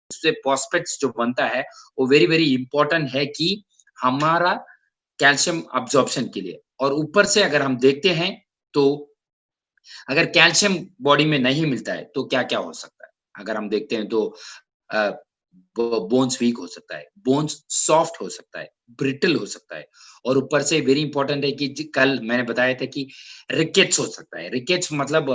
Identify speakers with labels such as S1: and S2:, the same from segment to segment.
S1: उससे फॉस्फेट्स जो बनता है वो वेरी वेरी इंपॉर्टेंट है कि हमारा कैल्शियम अब्जॉर्प्शन के लिए। और ऊपर से अगर हम देखते हैं तो अगर कैल्शियम बॉडी में नहीं मिलता है तो क्या-क्या हो सकता है? अगर हम देखते हैं तो अ, बोन्स वीक हो सकता है, बोन्स सॉफ्ट हो सकता है, ब्रिटल हो सकता है और ऊपर से वेरी इंपॉर्टेंट है कि कल मैंने बताया था कि रिकेट्स हो सकता है। रिकेट्स मतलब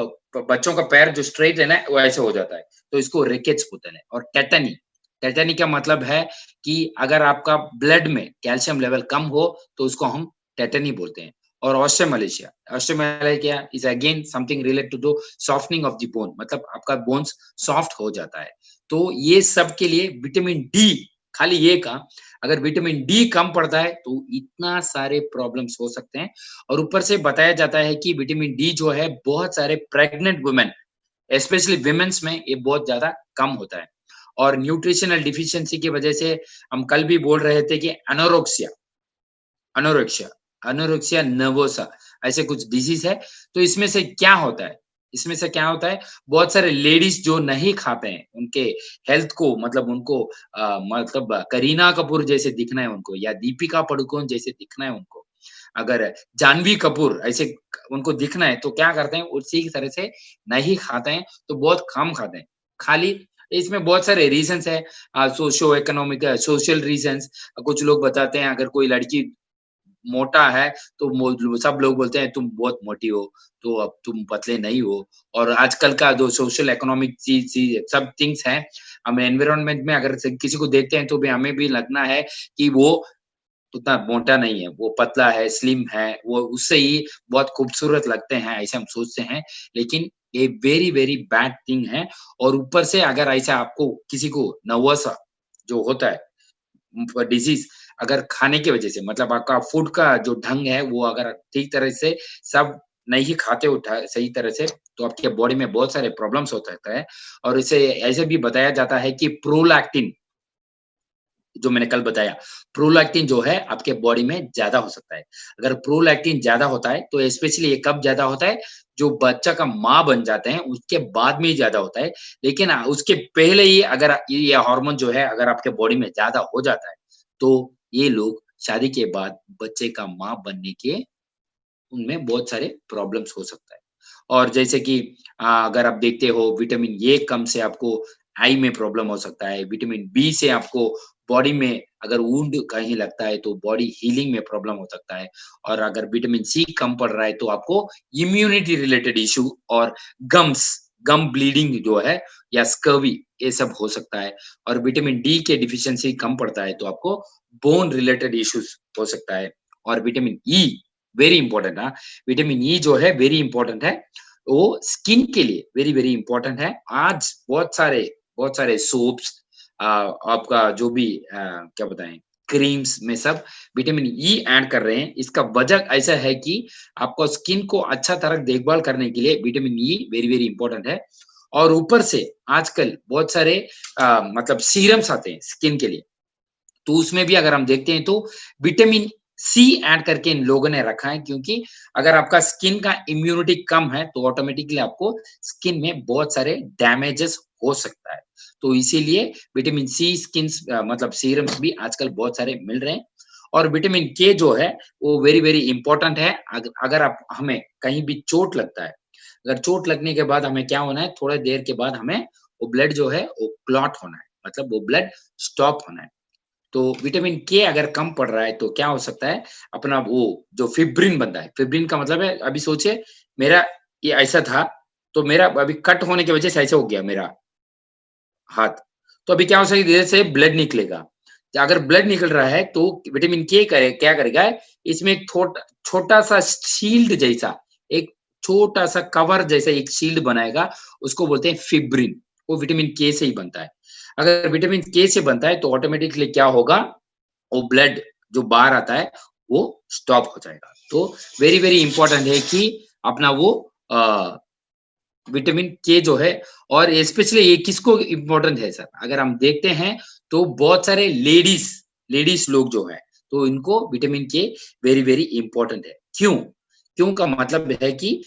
S1: बच्चों का पैर जो स्ट्रेट है ना वो ऐसे हो जाता है, तो इसको रिकेट्स बोलते हैं। और टेटनी, टेटनी का मतलब है कि अगर आपका ब्लड में कैल्शियम लेवल कम हो तो उसको हम टेटनी बोलते हैं। और osteomalacia, osteomalacia is again something related to the softening of the bone, मतलब आपका बोन्स सॉफ्ट हो जाता है। तो ये सब के लिए विटामिन डी, खाली ये का अगर विटामिन डी कम पड़ता है तो इतना सारे प्रॉब्लम्स हो सकते हैं। और ऊपर से बताया जाता है कि विटामिन डी जो है बहुत सारे प्रेग्नेंट वुमेन, स्पेशली वुमेन्स में ये बहुत ज्यादा कम होता है। और न्यूट्रिशनल डिफिशियंसी की वजह से हम कल भी बोल रहे थे कि एनोरेक्सिया, एनोरेक्सिया, एनोरेक्सिया नर्वोसा ऐसे कुछ डिजीज है। तो इसमें से क्या होता है? इसमें से क्या होता है? बहुत सारे लेडीज जो नहीं खाते हैं, उनके हेल्थ को मतलब उनको मतलब करीना कपूर जैसे दिखना है उनको या दीपिका पादुकोण जैसे दिखना है उनको। अगर जानवी कपूर ऐसे उनको दिखना है तो क्या करते हैं? उसी की तरह से नहीं खाते हैं, तो बहुत कम खाते हैं। खाली इसमें बहुत सारे रीज़न्स हैं, सोशियो इकोनॉमिक सोशल रीज़न्स। कुछ लोग बताते हैं अगर कोई लड़की मोटा है तो सब लोग बोलते हैं तुम बहुत मोटी हो, तो अब तुम पतले नहीं हो। और आजकल का जो सोशल इकोनॉमिक चीज़ चीज़ सब थिंग्स हैं, हम एनवायरनमेंट में अगर से किसी को देखते हैं तो भी हमें भी लगना है कि वो उतना मोटा नहीं है, वो पतला है, स्लिम है, वो उससे ही बहुत खूबसूरत लगते हैं, ऐसे हम सोचते हैं। लेकिन ये वेरी, वेरी बैड थिंग है। और ऊपर से अगर ऐसा आपको किसी को नर्वस जो होता है डिजीज़, अगर खाने की वजह से मतलब आपका फूड का जो ढंग है वो अगर ठीक तरह से सब नहीं खाते हो सही तरह से, तो आपके बॉडी में बहुत सारे प्रॉब्लम्स हो सकता है। और इसे ऐसे भी बताया जाता है कि प्रोलैक्टिन, जो मैंने कल बताया, प्रोलैक्टिन जो है आपके बॉडी में ज़्यादा हो सकता है। अगर प्रोलैक्टिन ज़्यादा होता है तो स्पेशली ये कब ज़्यादा होता है? जो बच्चा का माँ बन जाते हैं उसके बाद में ही ज़्यादा होता है। लेकिन उसके पहले ही अगर ये हार्मोन जो है अगर आपके बॉडी में ज़्यादा हो जाता है, तो ये लोग शादी के बाद बच्चे का माँ बनने के उनमें बहुत सारे प्रॉब्लम्स हो सकता है। और जैसे कि अगर आप देखते हो विटामिन ए कम से आपको आई में प्रॉब्लम हो सकता है, विटामिन बी से आपको बॉडी में अगर वुंड कहीं लगता है तो बॉडी हीलिंग में प्रॉब्लम हो सकता है। और अगर विटामिन सी कम पड़ रहा है तो आपको इम्यूनिटी रिलेटेड इश्यू और गम्स, गम ब्लीडिंग जो है या स्कर्वी ये सब हो सकता है। और विटामिन डी के डिफिशियंसी कम पड़ता है तो आपको बोन रिलेटेड इश्यूज हो सकता है। और विटामिन ई वेरी इंपॉर्टेंट, हाँ, विटामिन ई जो है वेरी इंपॉर्टेंट है, वो स्किन के लिए वेरी वेरी इंपॉर्टेंट है। आज बहुत सारे सोप्स, आपका जो भी क्या बताएं, क्रीम्स में सब विटामिन ई ऐड कर रहे हैं। इसका वजह ऐसा है कि आपको स्किन को अच्छा तरह देखभाल करने के लिए vitamin E very very important है। और ऊपर से आजकल बहुत सारे मतलब सीरम्स आते हैं स्किन के लिए, तो उसमें भी अगर हम देखते हैं तो विटामिन सी ऐड करके इन लोगों ने रखा है, क्योंकि अगर आपका स्किन का इम्यूनिटी कम है तो ऑटोमेटिकली आपको स्किन में बहुत सारे डैमेजेस हो सकता है। तो इसीलिए विटामिन सी स्किन मतलब सीरम्स भी आजकल बहुत सारे मिल रहे हैं। और विटामिन के जो है वो वेरी वेरी इंपॉर्टेंट है। अगर आप हमें कहीं भी चोट लगता है, अगर चोट लगने के बाद हमें क्या होना है, थोड़ा देर के बाद हमें वो ब्लड जो है वो क्लॉट होना है, मतलब वो ब्लड स्टॉप होना है। तो विटामिन के अगर कम पड़ रहा है तो क्या हो सकता है, अपना वो जो फिब्रिन बनता है, फिब्रिन का मतलब है, अभी सोचिए मेरा ये ऐसा था, तो मेरा अभी कट होने की वजह से ऐसा हो गया मेरा हाथ। तो अभी क्या हो सकता है, धीरे से ब्लड निकलेगा। तो अगर ब्लड निकल रहा है तो विटामिन के करे क्या करेगा, इसमें एक छोटा-सा शील्ड जैसा, एक छोटा-सा कवर जैसा एक शील्ड बनाएगा, उसको बोलते हैं फिब्रिन। वो विटामिन के से ही बनता है। अगर विटामिन के से बनता है तो ऑटोमेटिकली क्या होगा, वो ब्लड जो बाहर आता है वो स्टॉप हो जाएगा। तो वेरी वेरी इंपॉर्टेंट है कि अपना वो अ, विटामिन के जो है, और स्पेशली ये किसको इम्पोर्टेंट है सर, अगर हम देखते हैं तो बहुत सारे लेडीज लेडीज लोग जो है, तो इनको विटामिन के वेरी वेरी इंपॉर्टेंट है। क्यों? क्यों का मतलब है कि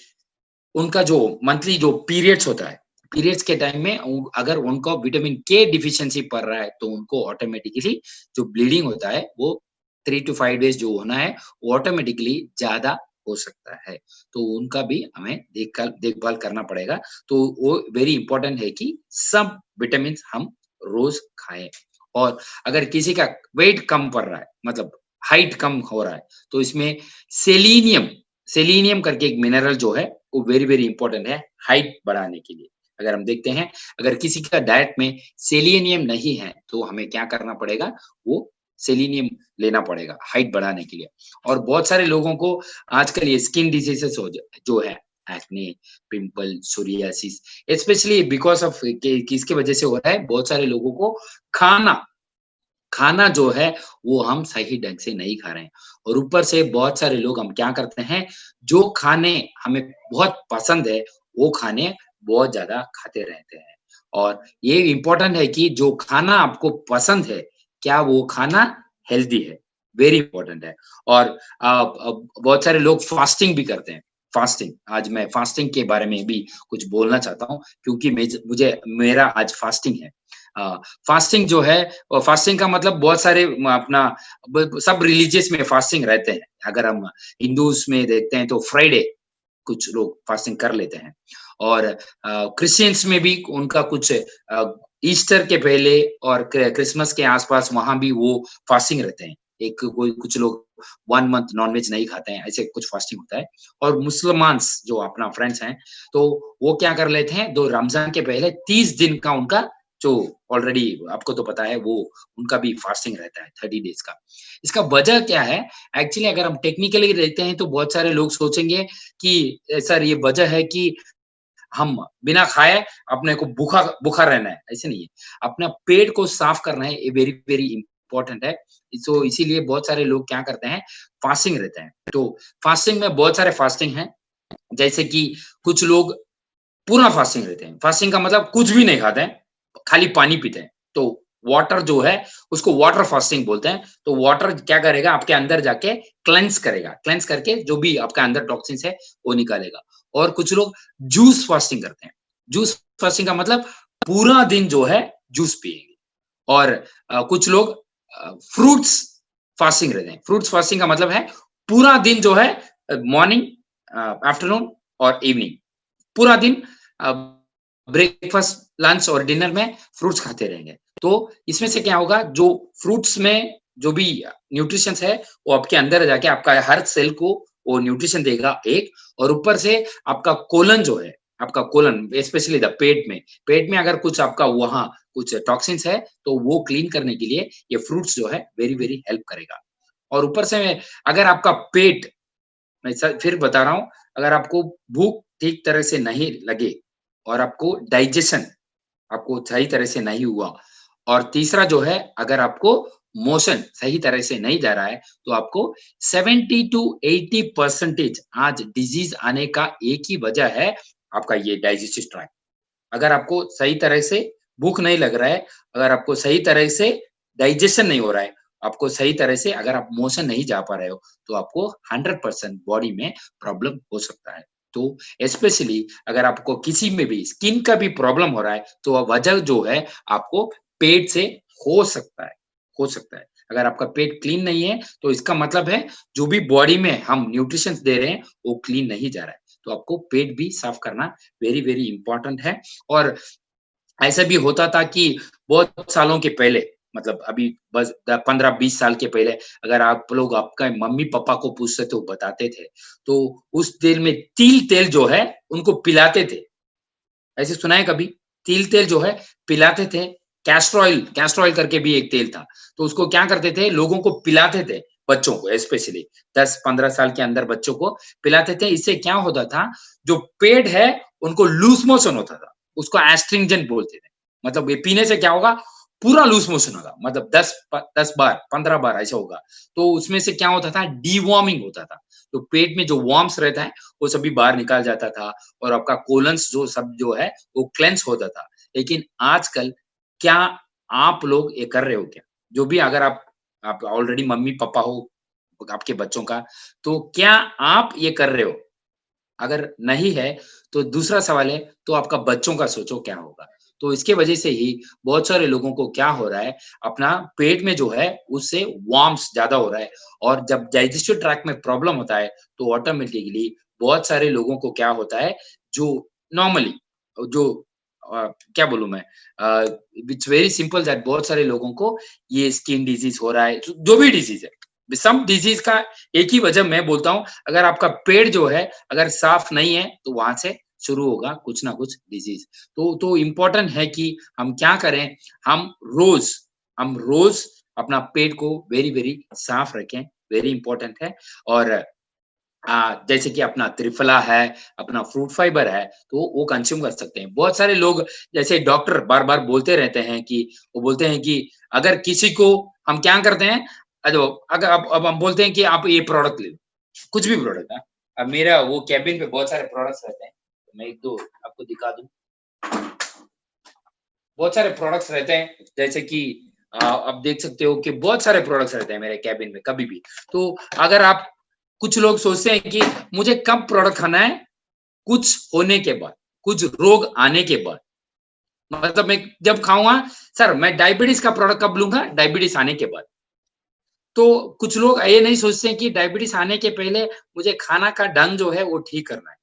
S1: उनका जो मंथली जो पीरियड्स होता है, पीरियड्स के टाइम में अगर उनको विटामिन के डिफिशिएंसी पड़ रहा है, तो उनको ऑटोमेटिकली जो ब्लीडिंग होता है, वो 3 टू 5 डेज़ जो होना है, वो ऑटोमेटिकली ज़्यादा हो सकता है। तो उनका भी हमें देखभाल करना पड़ेगा। तो वो वेरी इंपोर्टेंट है कि सब विटामिन्स हम रोज़ खाएँ। और अगर किसी का वेट कम पड़ रहा है, मतलब हाइट कम हो रहा है, तो इसमें सेलेनियम सेलेनियम करके एक मिनरल जो है, वो वेरी, वेरी इंपोर्टेंट है हाइट बढ़ाने के लिए। अगर हम देखते हैं, अगर किसी का डाइट में सेलेनियम नहीं है, तो हमें क्या करना पड़ेगा, वो सेलेनियम लेना पड़ेगा हाइट बढ़ाने के लिए। और बहुत सारे लोगों को आजकल ये स्किन डिसीज़ेज़ हो ज जो है, acne, pimple, psoriasis, specially because of कि किसकी वजह से हो रहा है, बहुत सारे लोगों को खाना खाना जो है, वो हम सही ढंग से नहीं खा रहे हैं। और ऊपर से बहुत सारे लोग हम क्या करते हैं, जो खाने हमें बहुत पसंद है, वो खाने बहुत ज़्यादा खाते रहते हैं। और ये इम्पोर्टेंट है कि जो खाना आपको पसंद है, क्या वो खाना हेल्दी है? वेरी इम्पोर्टेंट है। और बहुत सारे लोग फास्टिंग भी करते हैं। फास्टिंग, आज मैं फास्टिंग के बारे में भी कुछ बोलना चाहता हूँ, क्योंकि मुझे मेरा आज फास्टिंग है। फास्टिंग जो है, फास्टिंग का मतलब बहुत सारे अपना सब रिलीजियस में फास्टिंग रहते हैं। अगर हम हिंदूज़ में देखते हैं तो फ्राइडे कुछ लोग फास्टिंग कर लेते हैं। और क्रिश्चियंस में भी उनका कुछ ईस्टर के पहले और क्रिसमस के आसपास वहाँ भी वो फास्टिंग रहते हैं। एक कोई कुछ लोग 1 मंथ नॉन-वेज नहीं खाते हैं, ऐसे कुछ फास्टिंग होता है। और मुसलमान्स जो अपना फ्रेंड्स हैं, तो वो क्या कर लेते हैं, 2 रमज़ान के पहले 30 दिन का उनका जो ऑलरेडी आपको तो पता है, वो उनका भी फास्टिंग रहता है 30 डेज़ का। इसका वजह क्या है? एक्चुअली अगर हम टेक्निकली देखते हैं तो बहुत सारे लोग सोचेंगे कि सर ये वजह है कि हम बिना खाए अपने को भूखा भूखा रहना है, ऐसे नहीं है। अपना पेट को साफ करना है, ये वेरी वेरी इम्पोर्टेंट है। सो इसीलिए बहुत सारे लोग क्या करते हैं, फास्टिंग रहते हैं। तो फास्टिंग में बहुत सारे फास्टिंग हैं, जैसे कि कुछ लोग पूरा फास्टिंग रहते हैं। फास्टिंग का मतलब कुछ भी नहीं खाते हैं, खाली पानी पीते हैं। तो वाटर जो है, उसको वाटर फास्टिंग बोलते हैं। तो वाटर क्या करेगा, आपके अंदर जाके क्लेंज़ करेगा। क्लेंज़ करके जो भी आपका अंदर टॉक्सिन्स है, वो निकालेगा। और कुछ लोग जूस फास्टिंग करते हैं। जूस फास्टिंग का मतलब पूरा दिन जो है, जूस पिएँगे। और कुछ लोग फ्रूट्स फास्टिंग रहते हैं। फ्रूट्स फास्टिंग का मतलब है, पूरा दिन जो है मॉर्निंग आफ्टरनून और इवनिंग पूरा दिन अ, ब्रेकफ़ास्ट, लंच और डिनर में फ्रूट्स खाते रहेंगे। तो इसमें से क्या होगा, जो फ्रूट्स में जो भी न्यूट्रिशंस है, वो आपके अंदर जाके आपका हर सेल को वो न्यूट्रिशन देगा एक। और ऊपर से आपका कोलन जो है, आपका कोलन स्पेशली द पेट में अगर कुछ आपका वहाँ कुछ टॉक्सिन्स है, तो वो क्लीन करने के लिए ये फ्रूट्स जो है वेरी, वेरी हेल्प करेगा। और ऊपर से अगर आपका पेट, मैं फिर बता रहा हूँ, अगर आपको भूख ठीक तरह से नहीं लगे और आपको सही तरह से नहीं हुआ, और तीसरा जो है, अगर आपको मोशन सही तरह से नहीं जा रहा है, तो आपको 70 टू 80% आज डिज़ीज़ आने का एक ही वजह है, आपका ये डाइजेस्टिव ट्रैक्ट। अगर आपको सही तरह से भूख नहीं लग रहा है, अगर आपको सही तरह से डाइजेशन नहीं हो रहा है, आपको सही तरह से अगर आप मोशन नहीं जा पा रहे हो, तो आपको 100% बॉडी में प्रॉब्लम हो सकता है। तो स्पेशली अगर आपको किसी में भी स्किन का भी प्रॉब्लम हो रहा है, तो वजह जो है आपको पेट से हो सकता है हो सकता है। अगर आपका पेट क्लीन नहीं है, तो इसका मतलब है जो भी बॉडी में हम न्यूट्रिशंस दे रहे हैं, वो क्लीन नहीं जा रहा है। तो आपको पेट भी साफ करना वेरी, वेरी इम्पोर्टेंट है। और ऐसा भी होता था कि बहुत सालों के पहले, मतलब अभी बस 15-20 साल के पहले, अगर आप लोग आपका मम्मी-पापा को पूछते तो बताते थे। तो उस तेल में तिल तेल जो है, उनको पिलाते थे। ऐसे सुना है कभी? तिल तेल जो है पिलाते थे। कैस्टर ऑयल करके भी एक तेल था। तो उसको क्या करते थे, लोगों को पिलाते थे, बच्चों को स्पेशली 10-15 साल के अंदर बच्चों को पिलाते थे। इससे क्या होता था, जो पेट है उनको लूज़ मोशन होता था। उसको एस्ट्रिंजेंट बोलते थे। मतलब ये पीने से क्या होगा, पूरा लूज़ मोशन होगा। मतलब 10 बार, 15 बार ऐसा होगा। तो उसमें से क्या होता था, डिवॉर्मिंग होता था। तो पेट में जो वॉर्म्स रहता है, वो सभी बाहर निकाल जाता था। और आपका कोलन्स जो सब जो है, वो क्लेंस होता था। लेकिन आजकल क्या आप लोग ये कर रहे हो क्या? जो भी अगर आप ऑलरेडी मम्मी-पापा हो, आपके बच्चों का, तो क्या आप ये कर रहे हो? अगर नहीं है, तो दूसरा सवाल है, तो आपका बच्चों का सोचो क्या होगा? तो इसके वजह से ही बहुत सारे लोगों को क्या हो रहा है, अपना पेट में जो है, उससे वॉर्म्स ज़्यादा हो रहा है और जब डाइजेस्टिव ट्रैक्ट में प्रॉब्लम होता है, तो ऑटोमैटिकली बहुत सारे लोगों को क्या होता है, जो नॉर्मली जो क्या बोलूँ मैं इट्स वेरी सिंपल दैट बहुत सारे लोगों को ये स्किन डिजीज़ हो रहा है, जो भी डिजीज़ है। सब डिजीज़ का एक ही वजह मैं बोलता हूँ, अगर आपका पेट जो है, अगर साफ नहीं है, तो वहाँ से शुरू होगा कुछ ना कुछ डिजीज़। तो इम्पोर्टेंट है कि हम क्या करें, हम रोज़ हम रोज़ अपना पेट को वेरी, वेरी साफ रखें, वेरी इम्पोर्टेंट है और जैसे कि अपना त्रिफला है, अपना फ्रूट फाइबर है, तो वो कंज़्यूम कर सकते हैं। बहुत सारे लोग जैसे डॉक्टर बार-बार बोलते रहते हैं कि वो बोलते हैं कि अगर किसी को हम क्या करते हैं जो अगर अब हम बोलते हैं कि आप ये प्रोडक्ट ले लो, कुछ भी प्रोडक्ट अब मेरा वो केबिन पे बहुत सारे प्रोडक्ट्स रहते हैं, तो मैं 1-2 आपको दिखा दूँ। बहुत सारे प्रोडक्ट्स रहते हैं, जैसे कि आप देख सकते हो कि बहुत सारे प्रोडक्ट्स रहते हैं मेरे केबिन में कभी भी। तो अगर आप कुछ लोग सोचते हैं कि मुझे कब प्रोडक्ट खाना है? कुछ होने के बाद, कुछ रोग आने के बाद। मतलब मैं जब खाऊँगा सर मैं डायबिटीज़ का प्रोडक्ट कब लूँगा? डायबिटीज़ आने के बाद। तो कुछ लोग ये नहीं सोचते हैं कि डायबिटीज़ आने के पहले मुझे खाना का ढंग जो है वो ठीक करना है।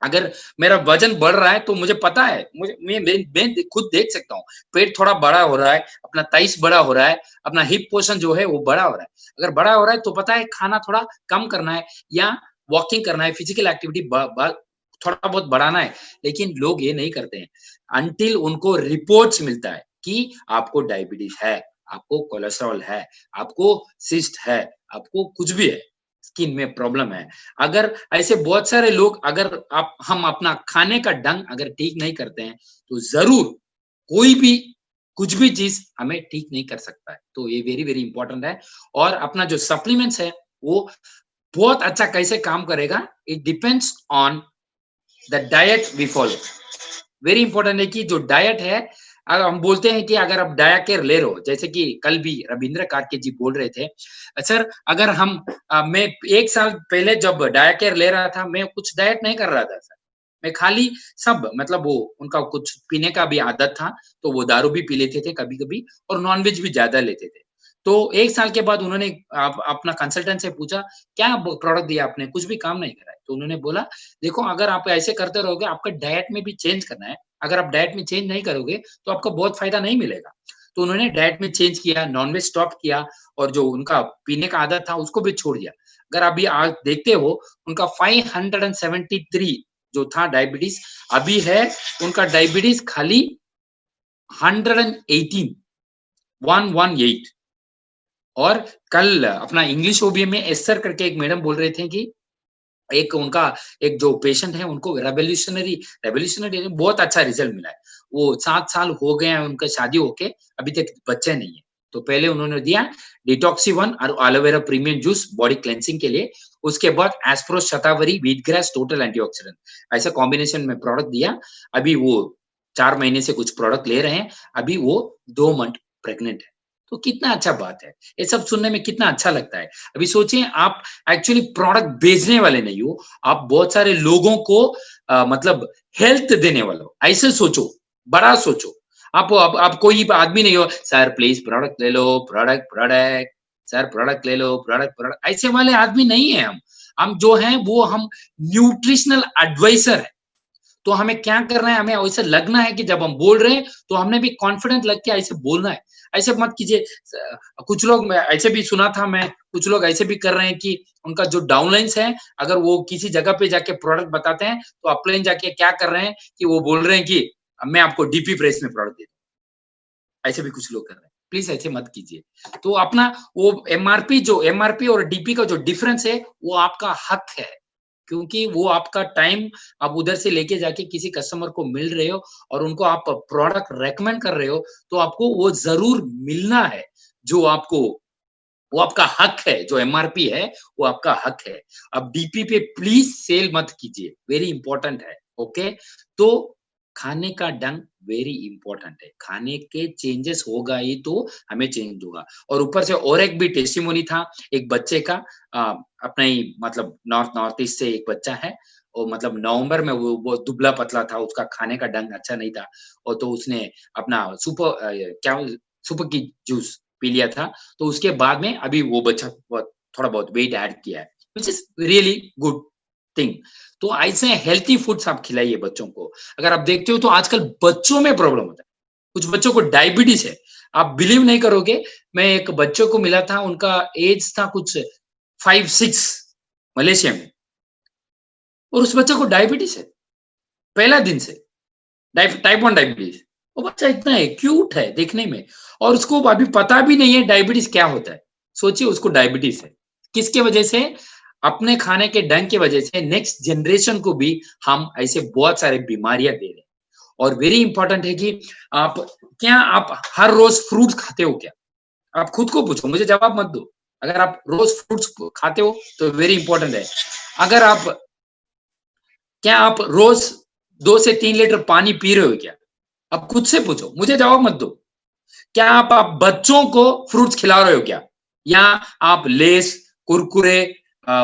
S1: अगर मेरा वज़न बढ़ रहा है तो मुझे पता है, मुझे मैं खुद देख सकता हूँ, पेट थोड़ा बड़ा हो रहा है, अपना ताइस बड़ा हो रहा है, अपना हिप पोर्शन जो है वो बड़ा हो रहा है। अगर बड़ा हो रहा है तो पता है खाना थोड़ा कम करना है या वॉकिंग करना है, फिज़िकल एक्टिविटी ब ब थोड़ा बहुत बढ़ाना है, लेकिन लोग ये नहीं करते हैं। अंटिल उनको रिपोर्ट्स मिलता है कि आपको डायबिटीज़ है, आपको कोलेस्टेरॉल है, आपको सिस्ट है, आपको कुछ भी है, स्किन में प्रॉब्लम है। अगर ऐसे बहुत सारे लोग अगर आप हम अपना खाने का ढंग अगर ठीक नहीं करते हैं, तो ज़रूर कोई भी कुछ भी चीज़ हमें ठीक नहीं कर सकता है। तो ये वेरी, वेरी इम्पोर्टेंट है और अपना जो सप्लीमेंट्स है, वो बहुत अच्छा कैसे काम करेगा, it depends on the diet we follow. Very important है कि जो डाइट है अगर हम बोलते हैं कि अगर आप डाया केयर ले रहे हो, जैसे कि कल भी रविंद्र कार्के जी बोल रहे थे, सर अगर हम मैं 1 साल पहले जब डाया केयर ले रहा था, मैं कुछ डाइट नहीं कर रहा था सर। मैं खाली सब मतलब वो उनका कुछ पीने का भी आदत था, तो वो दारू भी पी लेते थे कभी-कभी और नॉन-वेज भी ज़्यादा लेते थे। तो 1 साल के बाद उन्होंने अपना कंसल्टेंट से पूछा, "क्या ब प्रोडक्ट दिया आपने? कुछ भी काम नहीं करा है।" तो उन्होंने बोला, "देखो अगर आप ऐसे करते रहोगे, आपका डाइट में भी चेंज करना है। अगर आप डाइट में चेंज नहीं करोगे, तो आपको बहुत फ़ायदा नहीं मिलेगा।" तो उन्होंने डाइट में चेंज किया, नॉन-वेज स्टॉप किया और जो उनका पीने का आदत था, उसको भी छोड़ दिया। अगर अभी आप देखते हो, उनका 573 जो था डायबिटीज़, अभी है उनका डायबिटीज़ खाली 118 118 और कल अपना इंग्लिश ओबीए में एस्थर करके एक मैडम बोल रहे थे कि एक उनका एक जो पेशेंट है उनको रेवोल्यूशनरी रेवोल्यूशनरी बहुत अच्छा रिज़ल्ट मिला है। वो 7 साल हो गए हैं उनका शादी होके, अभी तक बच्चे नहीं है। तो पहले उन्होंने दिया डिटॉक्सी 1 और aloe vera premium juice body cleansing के लिए, उसके बाद एस्प्रो शतावरी व्हीट ग्रास टोटल एंटीऑक्सीडेंट ऐसा कॉम्बिनेशन में प्रोडक्ट दिया। अभी वो 4 महीने से कुछ प्रोडक्ट ले रहे हैं, अभी वो 2 मंथ प्रेग्नेंट है। तो कितना अच्छा बात है। ये सब सुनने में कितना अच्छा लगता है। अभी सोचिए आप एक्चुअली प्रोडक्ट बेचने वाले नहीं हो, आप बहुत सारे लोगों को मतलब हेल्थ देने वाले हो। ऐसे सोचो, बड़ा सोचो। आप कोई आदमी नहीं हो, सर प्लीज़ प्रोडक्ट ले लो, प्रोडक्ट, सर प्रोडक्ट ले लो, प्रोडक्ट ऐसे वाले आदमी नहीं है हम। हम जो हैं वो हम न्यूट्रिशनल एडवाइज़र हैं। तो हमें क्या करना है, हमें ऐसे लगना है कि जब हम बोल रहे हैं, तो हमने भी कॉन्फिडेंट लग के ऐसे बोलना है। ऐसे मत कीजिए कुछ लोग मैं ऐसे भी सुना था मैं, कुछ लोग ऐसे भी कर रहे हैं कि उनका जो डाउनलाइन्स है, अगर वो किसी जगह पे जाके प्रोडक्ट बताते हैं, तो अपलाइन जाके क्या कर रहे हैं कि वो बोल रहे हैं कि मैं आपको डीपी प्राइस में प्रोडक्ट देता हूँ। ऐसे भी कुछ लोग कर रहे हैं। प्लीज़ ऐसे मत कीजिए। तो अपना वो एमआरपी और डीपी का जो डिफरेंस है, वो आपका हक है। क्योंकि वो आपका टाइम आप उधर से लेके जाके किसी कस्टमर को मिल रहे हो और उनको आप प्रोडक्ट रेकमेंड कर रहे हो, तो आपको वो ज़रूर मिलना है, जो आपको वो आपका हक है, जो एमआरपी है, वो आपका हक है। अब डीपी पे प्लीज़ सेल मत कीजिए, वेरी इंपोर्टेंट है, ओके? तो खाने का ढंग वेरी इंपॉर्टेंट है। खाने के चेंजेस होगा ही तो हमें चेंज होगा। और ऊपर से और एक भी टेस्टिमोनी था एक बच्चे का अ, अपना ही मतलब नॉर्थ नॉर्थ ईस्ट से एक बच्चा है। वो मतलब नवंबर में वो दुबला-पतला था, उसका खाने का ढंग अच्छा नहीं था और तो उसने अपना क्या सुपर की जूस पी लिया था। तो उसके बाद में अभी वो बच्चा बहुत थोड़ा बहुत वेट ऐड किया है, which is really good thing. तो ऐसे हेल्थी फूड्स आप खिलाइए बच्चों को। अगर आप देखते हो तो आजकल बच्चों में प्रॉब्लम होता है। कुछ बच्चों को डायबिटीज़ है। आप बिलीव नहीं करोगे, मैं एक बच्चों को मिला था, उनका एज था कुछ 5-6 मलेशिया में और उस बच्चे को डायबिटीज़ है, पहला दिन से। Type 1 diabetes. वो बच्चा इतना है, क्यूट है देखने में और उसको अभी पता भी नहीं है डायबिटीज़ क्या होता है। सोचिए उसको डायबिटीज़ है। किसके वजह से? अपने खाने के ढंग की वजह से नेक्स्ट जनरेशन को भी हम ऐसे बहुत सारी बीमारियाँ दे रहे हैं। और वेरी इंपॉर्टेंट है कि आप आप हर रोज़ फ्रूट्स खाते हो क्या? आप खुद को पूछो, मुझे जवाब मत दो। अगर आप रोज़ फ्रूट्स खाते हो तो वेरी इंपॉर्टेंट है। अगर आप आप रोज़ 2 से 3 लीटर पानी पी रहे हो क्या? आप खुद से पूछो, मुझे जवाब मत दो। क्या आप बच्चों को फ्रूट्स खिला रहे हो क्या? या आप लेस, कुरकुरे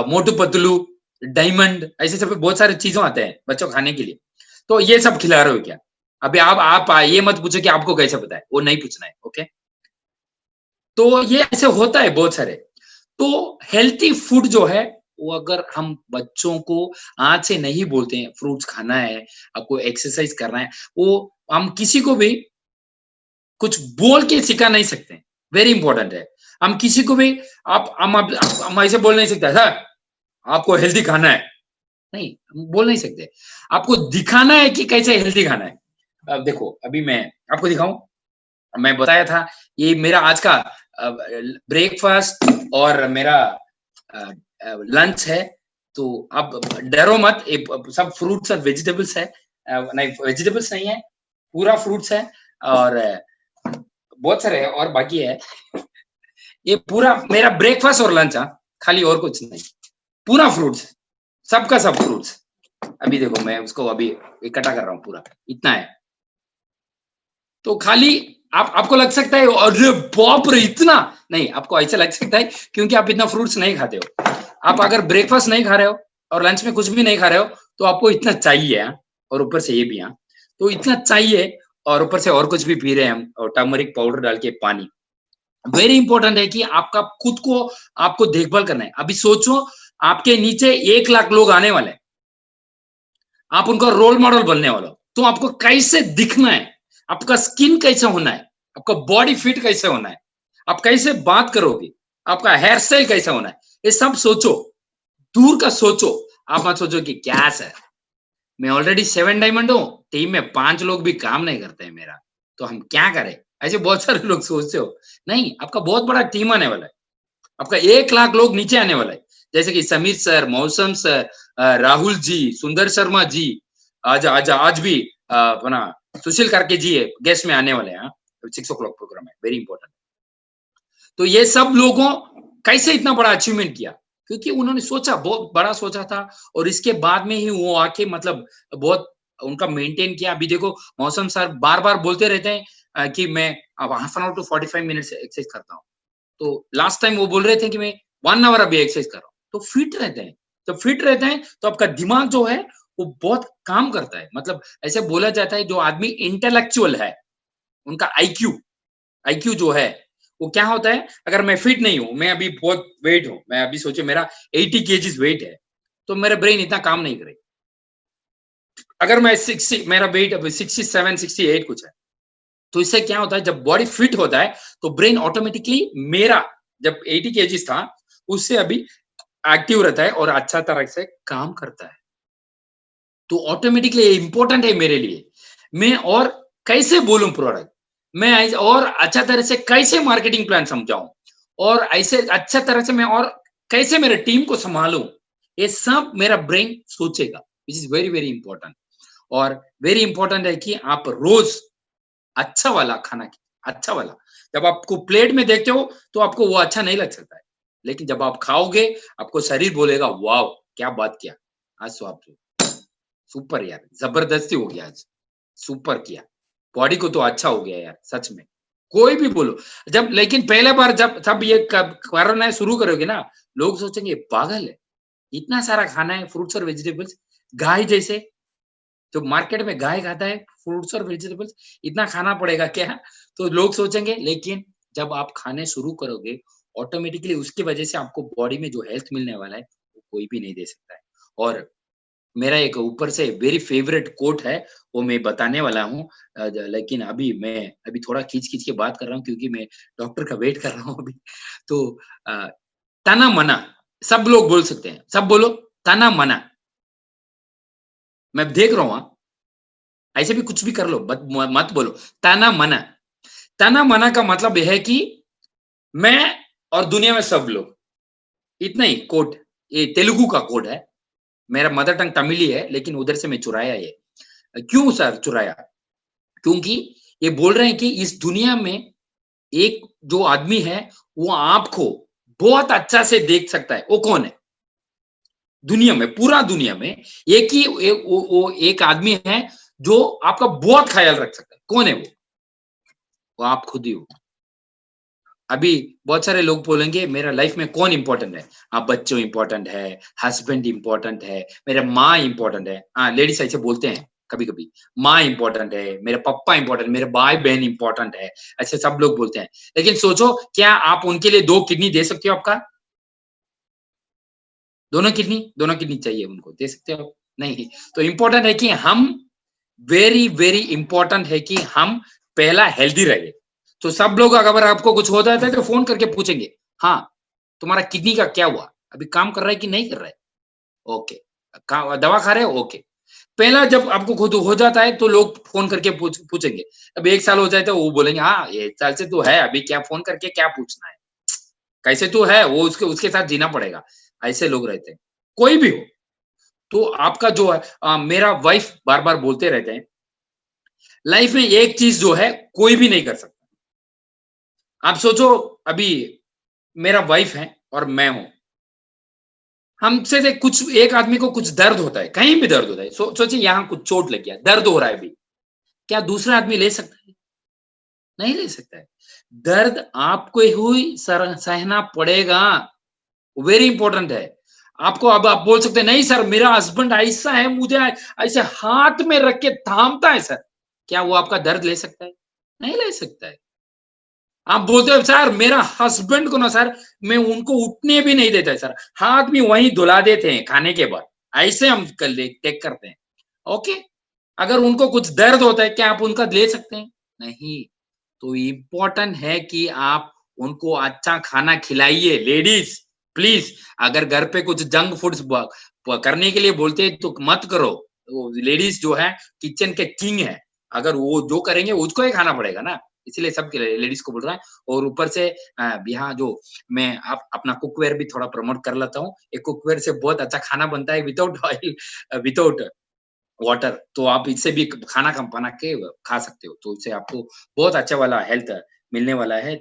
S1: मोटू पतलू, डायमंड ऐसे सब बहुत सारे चीज़ें आते हैं बच्चों को खाने के लिए। तो ये सब खिला रहे हो क्या? अभी आप ये मत पूछो कि आपको कैसे पता है, वो नहीं पूछना है, ओके? तो ये ऐसे होता है बहुत सारे। तो हेल्थी फूड जो है, वो अगर हम बच्चों को आज से नहीं बोलते हैं फ्रूट्स खाना है, आपको एक्सरसाइज़ करना है, वो हम किसी को भी कुछ बोल के सिखा नहीं सकते। वेरी इंपॉर्टेंट है। हम किसी को भी हम ऐसे बोल नहीं सकते, "सर, आपको हेल्दी खाना है।" नहीं, हम बोल नहीं सकते। आपको दिखाना है कि कैसे हेल्दी खाना है। अब देखो, अभी मैं आपको दिखाऊँ? मैं बताया था, ये मेरा आज का ब्रेकफ़ास्ट और मेरा अ लंच है, तो आप डरो मत, ये प सब फ्रूट्स और वेजिटेबल्स है। नहीं वेजिटेबल्स नहीं है, पूरा फ्रूट्स है और बहुत सारे हैं और बाकी है। ये पूरा मेरा ब्रेकफ़ास्ट और लंच खाली और कुछ नहीं। पूरा फ्रूट्स, सबका सब फ्रूट्स। अभी देखो मैं उसको अभी इकट्ठा कर रहा हूँ पूरा, इतना है। तो खाली आप आपको लग सकता है अरे बाप रे! इतना? नहीं, आपको ऐसा लग सकता है क्योंकि आप इतना फ्रूट्स नहीं खाते हो। आप अगर ब्रेकफ़ास्ट नहीं खा रहे हो और लंच में कुछ भी नहीं खा रहे हो, तो आपको इतना चाहिए और ऊपर से ये भी तो इतना चाहिए और ऊपर से और कुछ भी पी रहे हैं हम और टर्मरिक पाउडर डाल के पानी। वेरी इंपॉर्टेंट है कि आपका खुद को आपको देखभाल करना है। अभी सोचो आपके नीचे 1 लाख लोग आने वाले हैं। आप उनका रोल मॉडल बनने वाले हो। तो आपको कैसे दिखना है? आपका स्किन कैसा होना है? आपका बॉडी फिट कैसे होना है? आप कैसे बात करोगे? आपका हेयर स्टाइल कैसा होना है? ये सब सोचो, दूर का सोचो। आप मत सोचो कि क्या सर, मैं ऑलरेडी 7 डायमंड हूँ, टीम में 5 लोग भी काम नहीं करते हैं मेरा, तो हम क्या करें? ऐसे बहुत सारे लोग सोचते हो। नहीं, आपका बहुत बड़ा टीम आने वाला है। आपका 1 लाख लोग नीचे आने वाला है। जैसे कि समीर सर, मौसम सर, राहुल जी, सुंदर शर्मा जी, आज आज आज भी अपना सुशील करके जी है, गेस्ट में आने वाले हैं 6 ओ क्लॉक प्रोग्राम है, वेरी इंपोर्टेंट। तो ये सब लोगों कैसे इतना बड़ा अचीवमेंट किया? क्योंकि उन्होंने सोचा, बहुत बड़ा सोचा था और इसके बाद में ही वो आके मतलब बहुत उनका मेंटेन किया। अभी देखो मौसम सर बार-बार बोलते रहते हैं कि मैं अब half an hour to 45 minutes exercise करता हूँ। तो लास्ट टाइम वो बोल रहे थे कि मैं 1 ऑवर अभी एक्सरसाइज कर रहा हूँ। तो फिट रहते हैं। जब फिट रहते हैं तो आपका दिमाग जो है वो बहुत काम करता है। मतलब ऐसे बोला जाता है जो आदमी इंटेलेक्चुअल है, उनका आईक्यू आईक्यू जो है वो क्या होता है अगर मैं फिट नहीं हूँ, मैं अभी बहुत वेट हूँ, मैं अभी सोचिए मेरा 80 केजीज़ वेट है, तो मेरा ब्रेन इतना काम नहीं करेगा। अगर मैं 60 मेरा वेट अभी 67, 68 कुछ है, तो इससे क्या होता है जब बॉडी फिट होता है, तो ब्रेन ऑटोमैटिकली मेरा जब 80 केजीज़ था, उससे अभी एक्टिव रहता है और अच्छा तरह से काम करता है। तो ऑटोमैटिकली ये इम्पोर्टेंट है मेरे लिए। मैं और कैसे बोलूँ प्रोडक्ट? मैं ऐस और अच्छा तरह से कैसे मार्केटिंग प्लान समझाऊँ? और ऐसे अच्छा तरह से मैं और कैसे मेरे टीम को सँभालूँ? ये सब मेरा ब्रेन सोचेगा, which is very, very important. और वेरी इम्पोर्टेंट है कि आप रोज़ अच्छा वाला खाना अच्छा वाला। जब आपको प्लेट में देखते हो, तो आपको वो अच्छा नहीं लग सकता है। लेकिन जब आप खाओगे, आपको शरीर बोलेगा, "वॉव! क्या बात किया! आज तो आप सुपर यार, ज़बरदस्ती हो गया आज।" सुपर किया। बॉडी को तो अच्छा हो गया यार, सच में। कोई भी बोलो, जब लेकिन पहले बार जब ये कब करना शुरू करोगे ना, लोग सोचेंगे पागल है, इतना सारा खाना है फ्रूट्स और वेजिटेबल्स, गाय जैसे, जो मार्केट में गाय खाता है फ्रूट्स और वेजिटेबल्स, इतना खाना पड़ेगा क्या? तो लोग सोचेंगे, लेकिन जब आप खाने शुरू करोगे, ऑटोमेटिकली उसकी वजह से आपको बॉडी में जो हेल्थ मिलने वाला है, वो कोई भी नहीं दे सकता है। और मेरा एक ऊपर से वेरी फेवरेट कोट है, वो मैं बताने वाला हूँ। लेकिन अभी थोड़ा खींच-खींच के बात कर रहा हूँ क्योंकि मैं डॉक्टर का वेट कर रहा हूँ अभी। तो अ, तना-मना, सब लोग बोल सकते हैं। सब बोलो, तना-मना। मैं देख रहा हूँ हाँ, ऐसे भी कुछ भी कर लो, बट मत बोलो, तना-मना। तना-मना का मतलब ये है कि मैं और दुनिया में सब लोग, इतना ही कोट, ये तेलुगु का कोट है। मेरा मदर टंग तमिल ही है, लेकिन उधर से मैं चुराया ये। क्यों सर चुराया? क्योंकि ये बोल रहे हैं कि इस दुनिया में एक जो आदमी है, वो आपको बहुत अच्छा से देख सकता है। वो कौन है? दुनिया में, पूरा दुनिया में एक ही वो एक आदमी है, जो आपका बहुत ख़्याल रख सकता है। कौन है वो? वो आप खुद ही हो। अभी बहुत सारे लोग बोलेंगे मेरा लाइफ में कौन इम्पोर्टेंट है? बच्चों इम्पोर्टेंट है, हस्बैंड इम्पोर्टेंट है, मेरा माँ इम्पोर्टेंट है। लेडीज़ ऐसे बोलते हैं कभी-कभी, माँ इम्पोर्टेंट है, मेरे पापा इम्पोर्टेंट, मेरे भाई-बहन इम्पोर्टेंट है, ऐसे सब लोग बोलते हैं। लेकिन सोचो, क्या आप उनके लिए 2 किडनी दे सकते हो आपका? दोनों किडनी चाहिए उनको, दे सकते हो? नहीं। तो इम्पोर्टेंट है कि हम वेरी, वेरी इम्पोर्टेंट है कि हम पहला हेल्दी रहे। तो सब लोग अगर आपको कुछ हो जाता है तो फ़ोन करके पूछेंगे, "हाँ, तुम्हारा किडनी का क्या हुआ? अभी काम कर रहा है कि नहीं कर रहा है?" ओके। का दवा खा रहे हो? ओके। पहला जब आपको खुद हो जाता है तो लोग फ़ोन करके पूछेंगे। अब 1 साल हो जाए तो वो बोलेंगे, "हाँ, 1 साल से तो है, अभी क्या फ़ोन करके क्या पूछना है? कैसे तू है?" वो उसके उसके साथ जीना पड़ेगा। ऐसे लोग रहते हैं। कोई भी हो, तो आपका जो है मेरा वाइफ़ बार-बार बोलते रहते हैं, लाइफ़ में एक चीज़ जो है कोई भी नहीं कर सकता। आप सोचो, अभी मेरा वाइफ़ है और मैं हूँ। हमसे से कुछ एक आदमी को कुछ दर्द होता है, कहीं भी दर्द होता है। सोचिए यहाँ कुछ चोट लग गया, दर्द हो रहा है अभी। क्या दूसरा आदमी ले सकता है? नहीं ले सकता है। दर्द आपको ही सहना पड़ेगा। वेरी इंपॉर्टेंट है। आपको अब आप बोल सकते हैं, नहीं सर मेरा हस्बैंड ऐसा है, मुझे ऐसे हाथ में रख के थामता है सर। क्या वो आपका दर्द ले सकता है? नहीं ले सकता है। आप बोलते हो सर मेरा हस्बैंड को ना सर, मैं उनको उठने भी नहीं देता है सर, हाथ भी वहीं धुला देते हैं खाने के बाद, ऐसे हम टेक करते हैं। ओके, अगर उनको कुछ दर्द होता है, क्या आप उनका ले सकते हैं? नहीं। तो इम्पोर्टेंट है कि आप उनको अच्छा खाना खिलाइए। लेडीज प्लीज, अगर घर पे कुछ जंक फूड्स करने के लिए बोलते हैं तो मत करो। वो लेडीज जो है किचन के किंग है, अगर वो जो करेंगे उसको ही खाना पड़ेगा ना, इसलिए सबके लेडीज को बोल रहा है। और ऊपर से यहाँ जो मैं अपना कुकवेयर भी थोड़ा प्रमोट कर लेता हूँ। एक कुकवेयर से बहुत अच्छा खाना बनता है विदाउट ऑयल, विदाउट वाटर। तो आप इससे भी खाना कम बना के खा सकते हो, तो इससे आपको बहुत अच्छा वाला हेल्थ मिलने वाला है।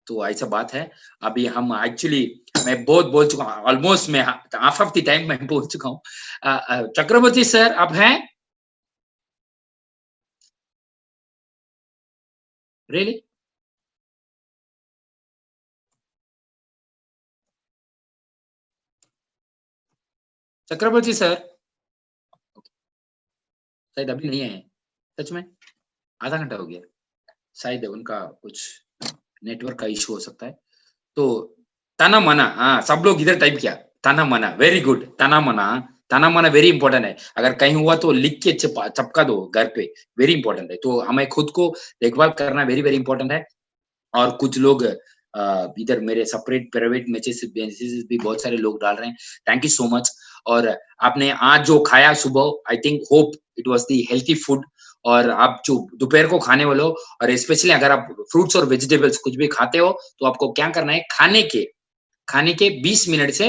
S1: तो ऐसा बात है। अभी हम एक्चुअली मैं बहुत बोल चुका हूँ, ऑलमोस्ट मैं हाफ ऑफ द टाइम मैं बोल चुका हूँ। चक्रवर्ती सर आप हैं? रियली? चक्रवर्ती सर शायद अभी नहीं आए हैं। सच में? आधा घंटा हो गया। शायद उनका कुछ नेटवर्क का इश्यू हो सकता है। तो तना-मना, सब लोग इधर टाइप किया, तना-मना, वेरी गुड, तना-मना, तना-मना वेरी इंपोर्टेंट है। अगर कहीं हुआ तो लिख के चिपका दो घर पे, वेरी इंपोर्टेंट है। तो हमें खुद को देखभाल करना वेरी, वेरी इंपोर्टेंट है। और कुछ लोग इधर मेरे सेपरेट प्राइवेट मैसेजेस भी बहुत सारे लोग डाल रहे हैं। Thank you so much. और आपने आज जो खाया सुबह, I think hope it was the healthy food. और आप जो दोपहर को खाने वाले हो, और स्पेशली अगर आप फ्रूट्स और वेजिटेबल्स कुछ भी खाते हो, तो आपको क्या करना है, खाने के 20 मिनट से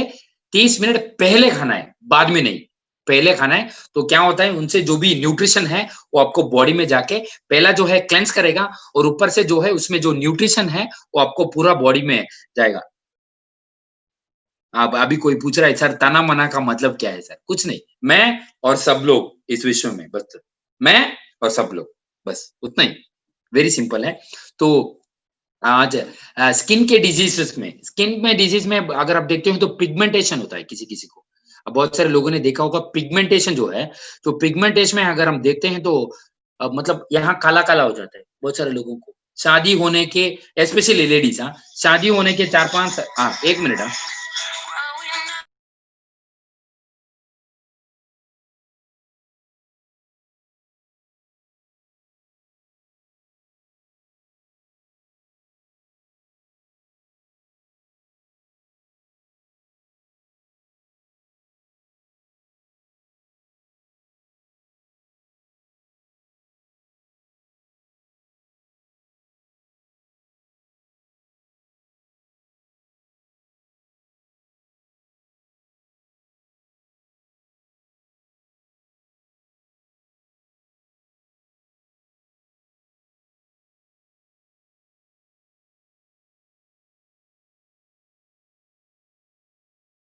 S1: 30 मिनट पहले खाना है, बाद में नहीं, पहले खाना है। तो क्या होता है, उनसे जो भी न्यूट्रिशन है, वो आपको बॉडी में जाके पहला जो है क्लेंज़ करेगा, और ऊपर से जो है उसमें जो न्यूट्रिशन है, वो आपको पूरा बॉडी में जाएगा। अब अभी कोई पूछ रहा है, सर तना-मना का मतलब क्या है सर? कुछ नहीं, मैं और सब लोग इस विश्व में, बस मैं और सब लोग, बस उतना ही, वेरी सिंपल है। तो आज स्किन के डिजीज़ेज़ में अगर आप देखते हो तो पिगमेंटेशन होता है किसी-किसी को। अब बहुत सारे लोगों ने देखा होगा पिगमेंटेशन जो है, तो पिगमेंटेशन में अगर हम देखते हैं तो मतलब यहाँ काला-काला हो जाता है, बहुत सारे लोगों को। शादी होने के स्पेशली लेडीज़ हाँ, शादी होने के 4-5 हाँ, 1 मिनट हाँ।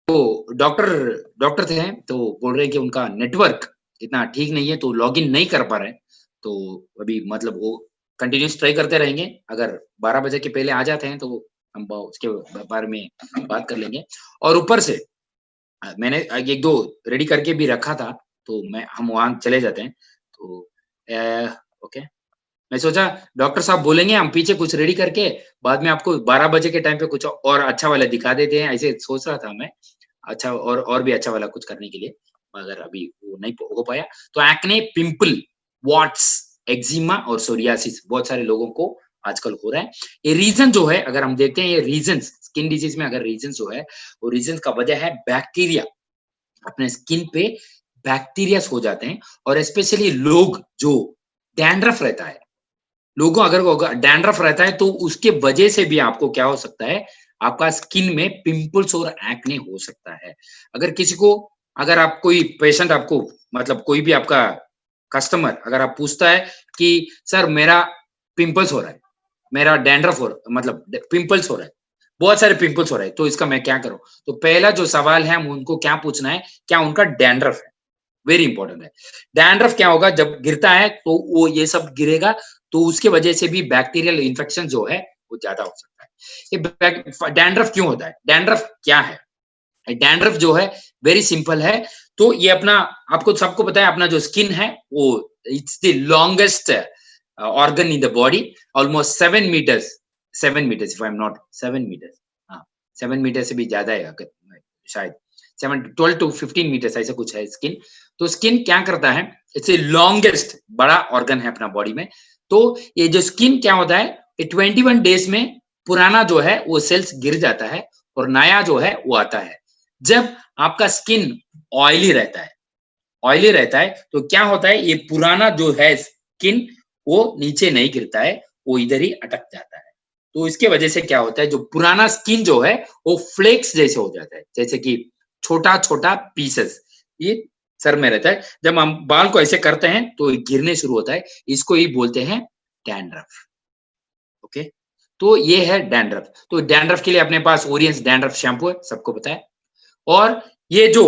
S1: तो डॉक्टर थे, तो बोल रहे हैं कि उनका नेटवर्क इतना ठीक नहीं है, तो लॉगिन नहीं कर पा रहे हैं। तो अभी मतलब वो कंटिन्यूअस ट्राई करते रहेंगे, अगर 12 बजे के पहले आ जाते हैं, तो हम ब उसके बारे में बात कर लेंगे। और ऊपर से मैंने 1-2 रेडी करके भी रखा था, तो हम वहाँ चले जाते हैं। तो ओके, मैं सोचा डॉक्टर साहब बोलेंगे हम पीछे कुछ रेडी करके बाद में आपको 12 बजे के टाइम पे कुछ और अच्छा वाला दिखा देते हैं, ऐसे सोच रहा था मैं। अच्छा और भी अच्छा वाला कुछ करने के लिए, मगर अभी वो नहीं हो पाया। तो एक्ने, पिंपल, वॉट्स, एक्जिमा और सोरियासिस बहुत सारे लोगों को आजकल हो रहा है। ये रीज़न जो है अगर हम देखते हैं ये रीज़न्स स्किन डिजीज़ में अगर रीज़न जो है, वो रीज़न का वजह है बैक्टीरिया। अपने स्किन पे बैक्टीरियाज़ हो जाते हैं और स्पेशली लोग जो डैंड्रफ रहता है, लोगों अगर को अगर डैंड्रफ रहता है तो उसके वजह से भी आपको क्या हो सकता है, आपका स्किन में पिंपल्स और एक्ने हो सकता है। अगर किसी को अगर आप कोई पेशेंट आपको मतलब कोई भी आपका कस्टमर अगर आप पूछता है कि सर मेरा पिंपल्स हो रहा है, मेरा डैंड्रफ हो मतलब पिंपल्स हो रहा है, बहुत सारे पिंपल्स हो रहे हैं, तो इसका मैं क्या करूँ? तो पहला जो सवाल है हम उनको क्या पूछना है, क्या उनका डैंड्रफ है? वेरी इंपॉर्टेंट है। डैंड्रफ क्या होगा जब गिरता है तो वो ये सब गिरेगा तो उसके वजह से भी बैक्टीरियल इन्फेक्शन जो है वो ज्यादा हो सकता है। ये डैंड्रफ क्यों होता है? डैंड्रफ क्या है? डैंड्रफ जो है वेरी सिंपल है। तो ये अपना आपको सबको पता है अपना जो स्किन है वो it's the longest organ in the body almost 7 metres if I am not 7 metres हाँ 7 मीटर से भी ज्यादा है अगर शायद 12 to 15 मीटर्स ऐसा कुछ है स्किन। तो स्किन क्या करता है इट्स ए लॉन्गेस्ट बड़ा ऑर्गन है अपना बॉडी में। तो ये जो स्किन क्या होता है ये 21 डेज में पुराना जो है वो सेल्स गिर जाता है और नया जो है वो आता है। जब आपका स्किन ऑयली रहता है तो क्या होता है ये पुराना जो है स्किन वो नीचे नहीं गिरता है, वो इधर ही अटक जाता है। तो इसके वजह से क्या होता है जो पुराना स्किन जो है वो फ्लेक्स जैसे हो जाता है, जैसे कि छोटा-छोटा पीसेस ये सर में रहता है। जब हम बाल को ऐसे करते हैं तो ये गिरने शुरू होता है, इसको ही बोलते हैं डैंड्रफ। ओके, तो ये है डैंड्रफ। तो डैंड्रफ के लिए अपने पास ओरियंस डैंड्रफ शैम्पू है, सबको पता है। और ये जो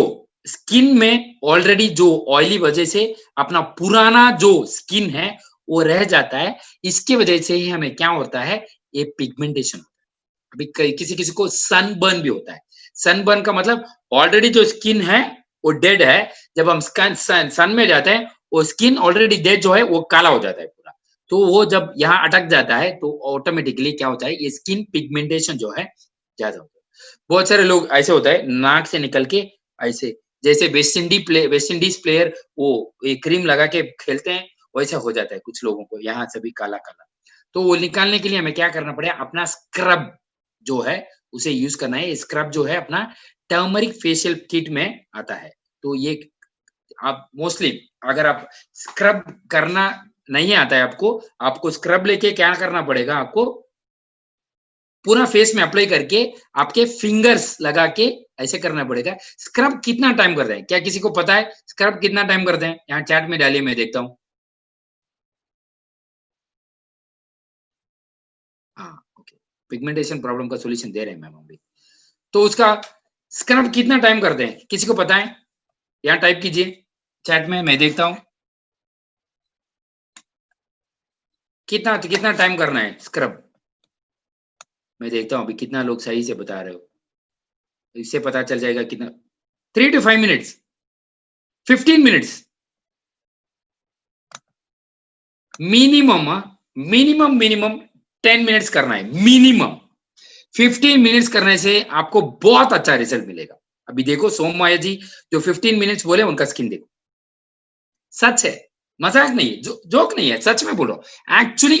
S1: स्किन में ऑलरेडी जो ऑयली वजह से अपना पुराना जो स्किन है वो रह जाता है, इसकी वजह से ही हमें क्या होता है ये पिगमेंटेशन। अभी किसी-किसी को सनबर्न भी होता है। सनबर्न का मतलब ऑलरेडी जो स्किन है वो डेड है, जब हम सन में जाते हैं, वो स्किन ऑलरेडी डेड जो है वो काला हो जाता है पूरा। तो वो जब यहाँ अटक जाता है तो ऑटोमेटिकली क्या होता है ये स्किन पिगमेंटेशन जो है ज़्यादा होता है। बहुत सारे लोग ऐसे होता है नाक से निकल के ऐसे जैसे वेस्ट इंडीज़ प्लेयर वो ये क्रीम लगा के खेलते हैं, वैसा हो जाता है कुछ लोगों को यहाँ से भी काला-काला। तो वो निकालने के लिए हमें क्या करना पड़ेगा अपना स्क्रब जो है उसे यूज़ करना है। स्क्रब जो है अपना टर्मरिक फेशियल किट में आता है। तो ये आप मोस्टली अगर आप स्क्रब करना नहीं आता है आपको, आपको स्क्रब लेके क्या करना पड़ेगा आपको पूरा फेस में अप्लाई करके आपके फिंगर्स लगा के ऐसे करना पड़ेगा। स्क्रब कितना टाइम करते हैं? क्या किसी को पता है स्क्रब कितना टाइम करते हैं? यहाँ चैट में डालिए मैं देखता हूँ। हाँ, ओके। पिगमेंटेशन प्रॉब्लम का सॉल्यूशन दे रहे हैं मैम अभी। तो उसका स्क्रब कितना टाइम करते हैं? किसी को पता है? यहाँ टाइप कीजिए। चैट में मैं देखता हूँ कितना टाइम करना है स्क्रब। मैं देखता हूँ अभी कितना लोग सही से बता रहे हो। इससे पता चल जाएगा कितना। 3 to 5 minutes, 15 minutes minimum. Minimum 10 minutes करना है मिनिमम। 15 मिनट्स करने से आपको बहुत अच्छा रिजल्ट मिलेगा। अभी देखो सोम माया जी जो 15 मिनट्स बोले उनका स्किन देखो। सच है, मजाक नहीं है, जोक नहीं है, सच में बोल रहा हूँ। एक्चुअली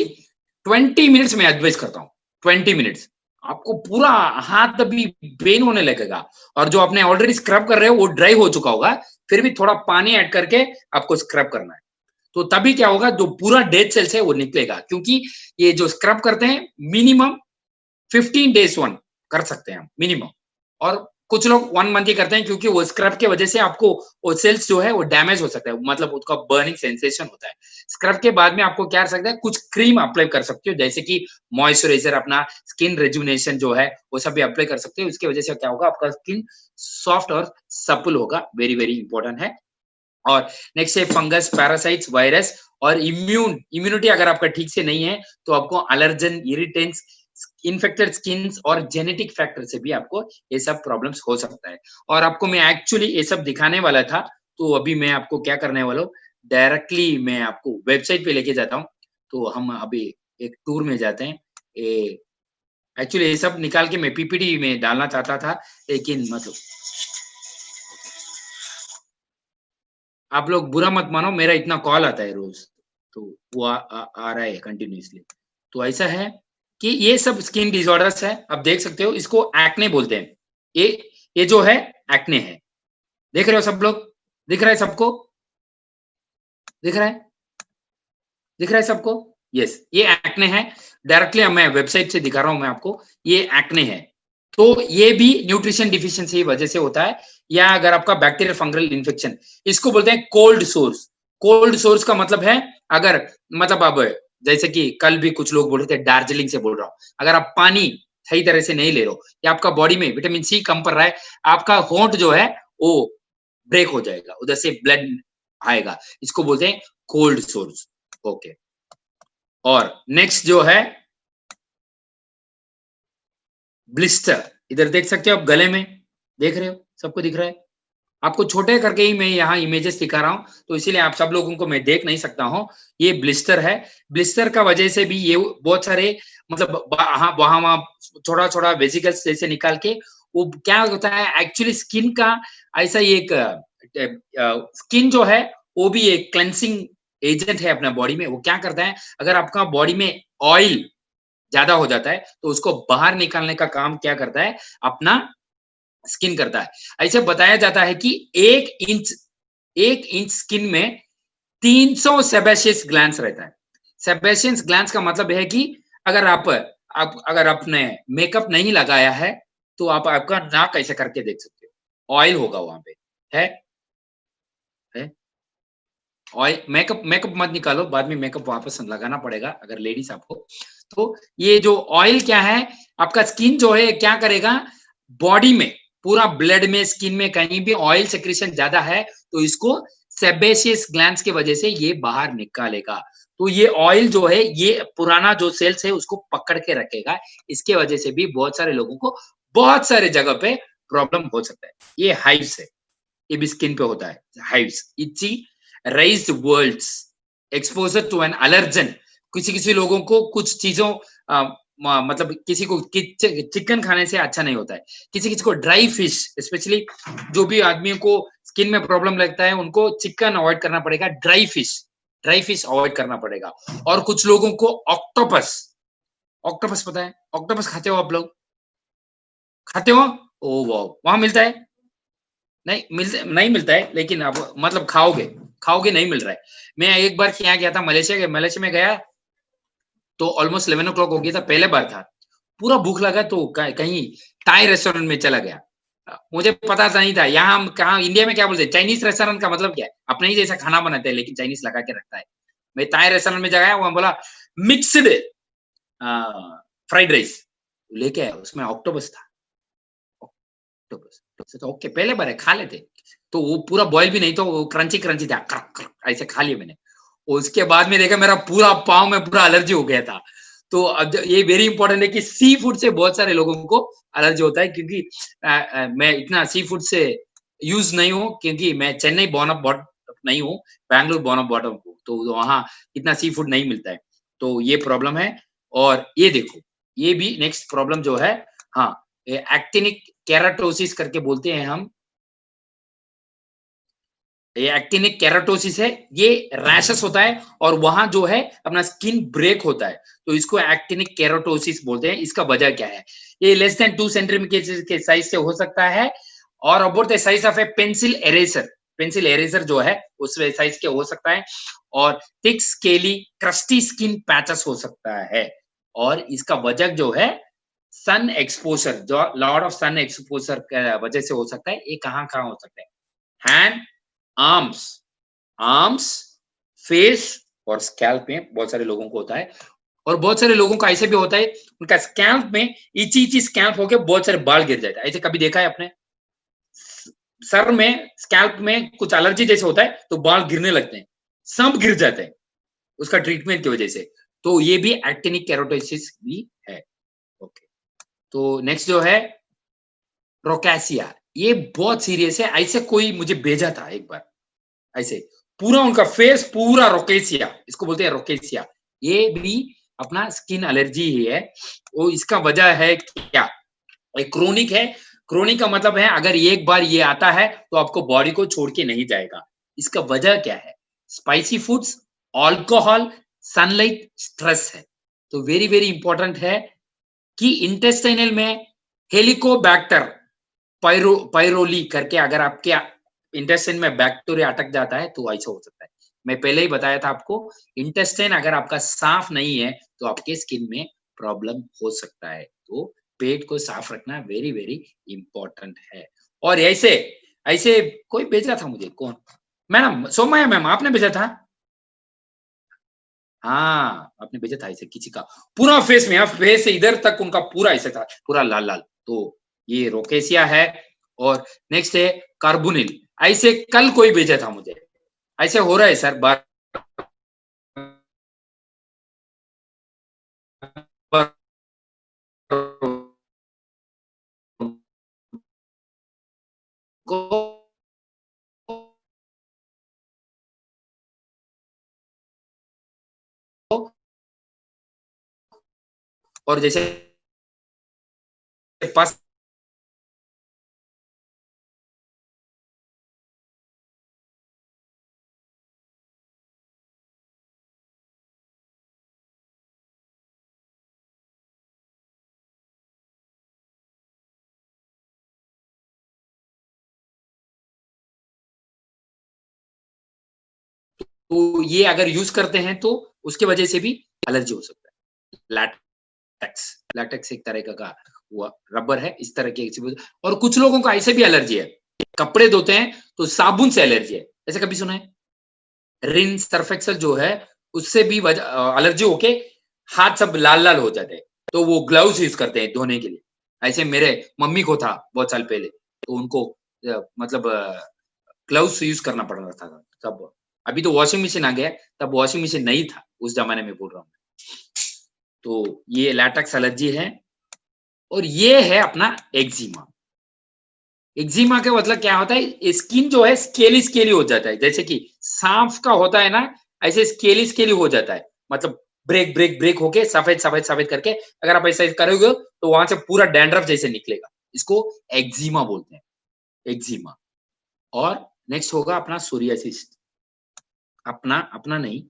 S1: 20 मिनट्स में एडवाइस करता हूँ। 20 मिनट्स आपको पूरा हाथ अभी पेन होने लगेगा। और जो आपने ऑलरेडी स्क्रब कर रहे हो वो ड्राई हो चुका होगा, फिर भी थोड़ा पानी ऐड करके आपको स्क्रब करना है। तो तभी क्या होगा, जो पूरा डेड सेल्स है वो निकलेगा। क्योंकि ये जो स्क्रब करते हैं मिनिमम 15 डेज वन कर सकते हैं हम मिनिमम। और कुछ लोग 1 मंथ ही करते हैं, क्योंकि वो स्क्रब की वजह से आपको वो सेल्स जो है वो डैमेज हो सकता है, मतलब उसका बर्निंग सेंसेशन होता है। स्क्रब के बाद में आपको क्या कर सकते हैं, कुछ क्रीम अप्लाई कर सकते हो, जैसे कि मॉइस्चराइजर, अपना स्किन रेजुविनेशन जो है वो सब भी अप्लाई कर सकते हो। उसकी वजह से क्या होगा, आपका स्किन सॉफ्ट और सप्पल होगा। वेरी वेरी इंपॉर्टेंट है। और नेक्स्ट है फंगस, पैरासाइट्स, वायरस और इम्यूनिटी अगर आपका ठीक से नहीं है तो आपको अलर्जन, इरिटेंट्स, इन्फेक्टेड स्किन और जेनेटिक फैक्टर से भी आपको ये सब प्रॉब्लम्स हो सकता है। और आपको मैं एक्चुअली ये सब दिखाने वाला था, तो अभी मैं आपको क्या करने वाला हूँ, डायरेक्टली मैं आपको वेबसाइट पे लेके जाता हूँ। तो हम अभी एक टूर में जाते हैं। एक्चुअली ये सब निकाल के मैं पीपीटी में डालना चाहता था, लेकिन मतलब आप लोग बुरा मत मानो, मेरा इतना कॉल आता है रोज, तो वो आ रहा है कंटिन्यूअसली। तो ऐसा है कि ये सब स्किन डिसऑर्डर्स है, आप देख सकते हो, इसको एक्ने बोलते हैं। ये ये जो है एक्ने है, देख रहे हो सब लोग, दिख रहा है सबको, दिख रहा है, दिख रहा है सबको। यस, ये एक्ने है। डायरेक्टली मैं वेबसाइट से दिखा रहा हूं मैं आपको, ये एक्ने है। तो ये भी न्यूट्रिशन डिफिशिएंसी की वजह से होता है, या अगर आपका बैक्टीरियल फंगल इन्फेक्शन, इसको बोलते हैं कोल्ड सोर्स। कोल्ड सोर्स का मतलब है, अगर मतलब अब जैसे कि कल भी कुछ लोग बोल रहे थे, दार्जिलिंग से बोल रहा हूँ, अगर आप पानी सही तरह से नहीं ले रहे हो, या आपका बॉडी में विटामिन सी कम पड़ रहा है, आपका होंठ जो है वो ब्रेक हो जाएगा, उधर से ब्लड आएगा। इसको बोलते हैं कोल्ड सोर्स। ओके। और नेक्स्ट जो है ब्लिस्टर, इधर देख सकते हो आप गले में, देख रहे हो, सबको दिख रहा है। आपको छोटे करके ही मैं यहाँ इमेजेस दिखा रहा हूँ, तो इसीलिए आप सब लोगों को मैं देख नहीं सकता हूँ। ये ब्लिस्टर है। ब्लिस्टर का वजह से भी ये बहुत सारे मतलब वहां वहां छोटा छोटा वेजिकल्स जैसे निकाल के, वो क्या होता है एक्चुअली स्किन का ऐसा एक स्किन जो है वो भी एक क्लेंसिंग एजेंट है अपना बॉडी में। वो क्या करता है, अगर आपका बॉडी में ऑयल ज्यादा हो जाता है तो उसको बाहर निकालने का काम क्या करता है, अपना स्किन करता है। ऐसे बताया जाता है कि 1 इंच स्किन में 300 सेबेशियस ग्लैंड्स रहता है। सेबेशियस ग्लैंड्स का मतलब है कि अगर आप अगर आपने मेकअप नहीं लगाया है, तो आप आपका नाक ऐसे करके देख सकते हो, ऑयल होगा वहां पे। है है ऑयल। मेकअप मेकअप मत निकालो, बाद में मेकअप वापस लगाना पड़ेगा अगर लेडीज आपको। तो ये जो ऑयल क्या है, आपका स्किन जो है क्या करेगा, बॉडी में पूरा ब्लड में स्किन में कहीं भी ऑयल सेक्रेशन ज्यादा है तो इसको सेबेशियस ग्लैंड्स की वजह से ये बाहर निकालेगा। तो ये ऑयल जो है ये पुराना जो सेल्स है उसको पकड़ के रखेगा। इसके वजह से भी बहुत सारे लोगों को बहुत सारे जगह पे प्रॉब्लम हो सकता है। ये हाइव्स है, ये भी स्किन पे होता है। Hives, itchy, raised worlds, exposure to an allergen। किसी किसी लोगों को कुछ चीजों मतलब किसी को चिकन खाने से अच्छा नहीं होता है, किसी किसी को ड्राई फिश, स्पेशली जो भी आदमियों को स्किन में प्रॉब्लम लगता है उनको चिकन अवॉइड करना पड़ेगा, ड्राई फिश अवॉइड करना पड़ेगा। और कुछ लोगों को ऑक्टोपस, ऑक्टोपस पता है, ऑक्टोपस खाते हो आप लोग, खाते हो? ओ वाह, वहां मिलता है? नहीं मिलता है, लेकिन अब मतलब खाओगे, खाओगे, नहीं मिल रहा है। मैं एक बार क्या गया था, मलेशिया में गया, तो ऑलमोस्ट 11 o'clock हो गया था, पहले बार था। पूरा भूख लगा तो कहीं थाई रेस्टोरेंट में चला गया। मुझे पता नहीं था, यहाँ हम कहा इंडिया में क्या बोलते हैं, चाइनीज रेस्टोरेंट का मतलब क्या है, अपने ही जैसा खाना बनाते हैं लेकिन चाइनीज लगा के रखता है। मैं थाई रेस्टोरेंट में गया, वहां बोला मिक्सड फ्राइड राइस लेके आया, उसमें ऑक्टोपस था। ऑक्टोपस तो ओके, पहले बार है, खा लेते। तो वो पूरा बॉयल भी नहीं था, वो क्रंची क्रंची था, क्रक क्रक ऐसे खा लिया मैंने। उसके बाद में देखा मेरा पूरा पाँव में पूरा एलर्जी हो गया था। तो अब ये वेरी इंपॉर्टेंट है कि सी फूड से बहुत सारे लोगों को एलर्जी होता है, क्योंकि मैं इतना सी फूड से यूज़ नहीं हूँ, क्योंकि मैं चेन्नई बॉर्न ऑफ बॉट नहीं हूँ, बैंगलोर बॉर्न ऑफ बॉटम हूँ, तो वहाँ इतना सी फूड नहीं मिलता है। तो ये प्रॉब्लम है। और ये देखो, ये भी नेक्स्ट प्रॉब्लम जो है, हाँ, ये एक्टिनिक केराटोसिस करके बोलते हैं हम। ये एक्टिनिक केराटोसिस है, ये रैशेस होता है और वहां जो है अपना स्किन ब्रेक होता है, तो इसको एक्टिनिक केराटोसिस बोलते हैं। इसका वजह क्या है? ये लेस देन 2 सेंटीमीटर के साइज से हो सकता है, और about the size of A pencil eraser, pencil eraser जो है उस साइज के हो सकता है, और thick scaly crusty skin patches हो सकता है। और इसका वजह जो है सन एक्सपोजर, जो लॉट ऑफ सन एक्सपोजर की वजह से हो सकता है। ये कहाँ कहाँ हो सकता है? हैंड, आर्म्स, आर्म्स, फेस और स्कैल्प में बहुत सारे लोगों को होता है। और बहुत सारे लोगों का ऐसे भी होता है, उनका स्कैल्प में इची इची स्कैल्प होके बहुत सारे बाल गिर जाते हैं। ऐसे कभी देखा है आपने? सर में, स्कैल्प में कुछ एलर्जी जैसे होता है तो बाल गिरने लगते हैं, सब गिर जाते हैं उसका ट्रीटमेंट की वजह से। तो ये भी एक्टिनिक केराटोसिस भी है। ओके, तो नेक्स्ट जो है रोकैसिया, ये बहुत सीरियस है। ऐसे कोई मुझे भेजा था एक बार, ऐसे पूरा उनका फेस पूरा रोकेसिया, इसको बोलते हैं रोकेसिया। ये भी अपना स्किन एलर्जी ही है। वो इसका वजह है क्या? एक क्रोनिक है। क्रोनिक का मतलब है अगर एक बार ये आता है तो आपको बॉडी को छोड़ के नहीं जाएगा। इसका वजह क्या है? Spicy foods, alcohol, sunlight, stress है। तो वेरी वेरी इंपॉर्टेंट है कि इंटेस्टाइनल में हेलिकोबैक्टर पायरोली करके अगर आपके इंटेस्टाइन में बैक्टीरिया अटक जाता है तो ऐसा हो सकता है। मैं पहले ही बताया था आपको, इंटेस्टाइन अगर आपका साफ नहीं है तो आपके स्किन में प्रॉब्लम हो सकता है। तो पेट को साफ रखना वेरी वेरी इंपॉर्टेंट है। और ऐसे ऐसे कोई भेजा था मुझे, कौन? मैडम सोमया मैम, आपने भेजा था? हाँ, आपने भेजा था ऐसे किसी का पूरा फेस में, फेस से इधर तक उनका पूरा ऐसे था, पूरा लाल लाल। तो ये रोकेसिया है। और नेक्स्ट है कार्बोनिल। ऐसे कल कोई भेजा था मुझे, ऐसे हो रहा है सर बार बार। और जैसे पास तो ये अगर यूज करते हैं तो उसके वजह से भी एलर्जी हो सकता है। लैटेक्स, लैटेक्स एक तरह का वो रबर है, इस तरह के। और कुछ लोगों को ऐसे भी एलर्जी है, कपड़े धोते हैं तो साबुन से एलर्जी है, ऐसे कभी सुना है? रिन सर्फ एक्सेल जो है उससे भी एलर्जी होके हाथ सब लाल लाल हो जाते हैं, तो वो ग्लव्स यूज करते हैं धोने के लिए। ऐसे मेरे मम्मी को था बहुत साल पहले, तो उनको मतलब ग्लव्स यूज करना पड़ रहा था तब। अभी तो वॉशिंग मशीन आ गया है, तब वॉशिंग मशीन नहीं था उस जमाने में, बोल रहा हूँ। तो ये लैटेक्स एलर्जी है। और ये है अपना एक्जिमा। एक्जिमा का मतलब क्या होता है? स्किन जो है स्केली स्केली हो जाता है, जैसे कि सांप का होता है ना, ऐसे स्केली स्केली हो जाता है। मतलब ब्रेक ब्रेक ब्रेक होके सफेद सफेद सफेद करके अगर आप ऐसा करोगे तो वहां से पूरा डैंड्रफ जैसे निकलेगा। इसको एक्जिमा बोलते हैं, एक्जिमा। और नेक्स्ट होगा अपना सोरियासिस। अपना अपना नहीं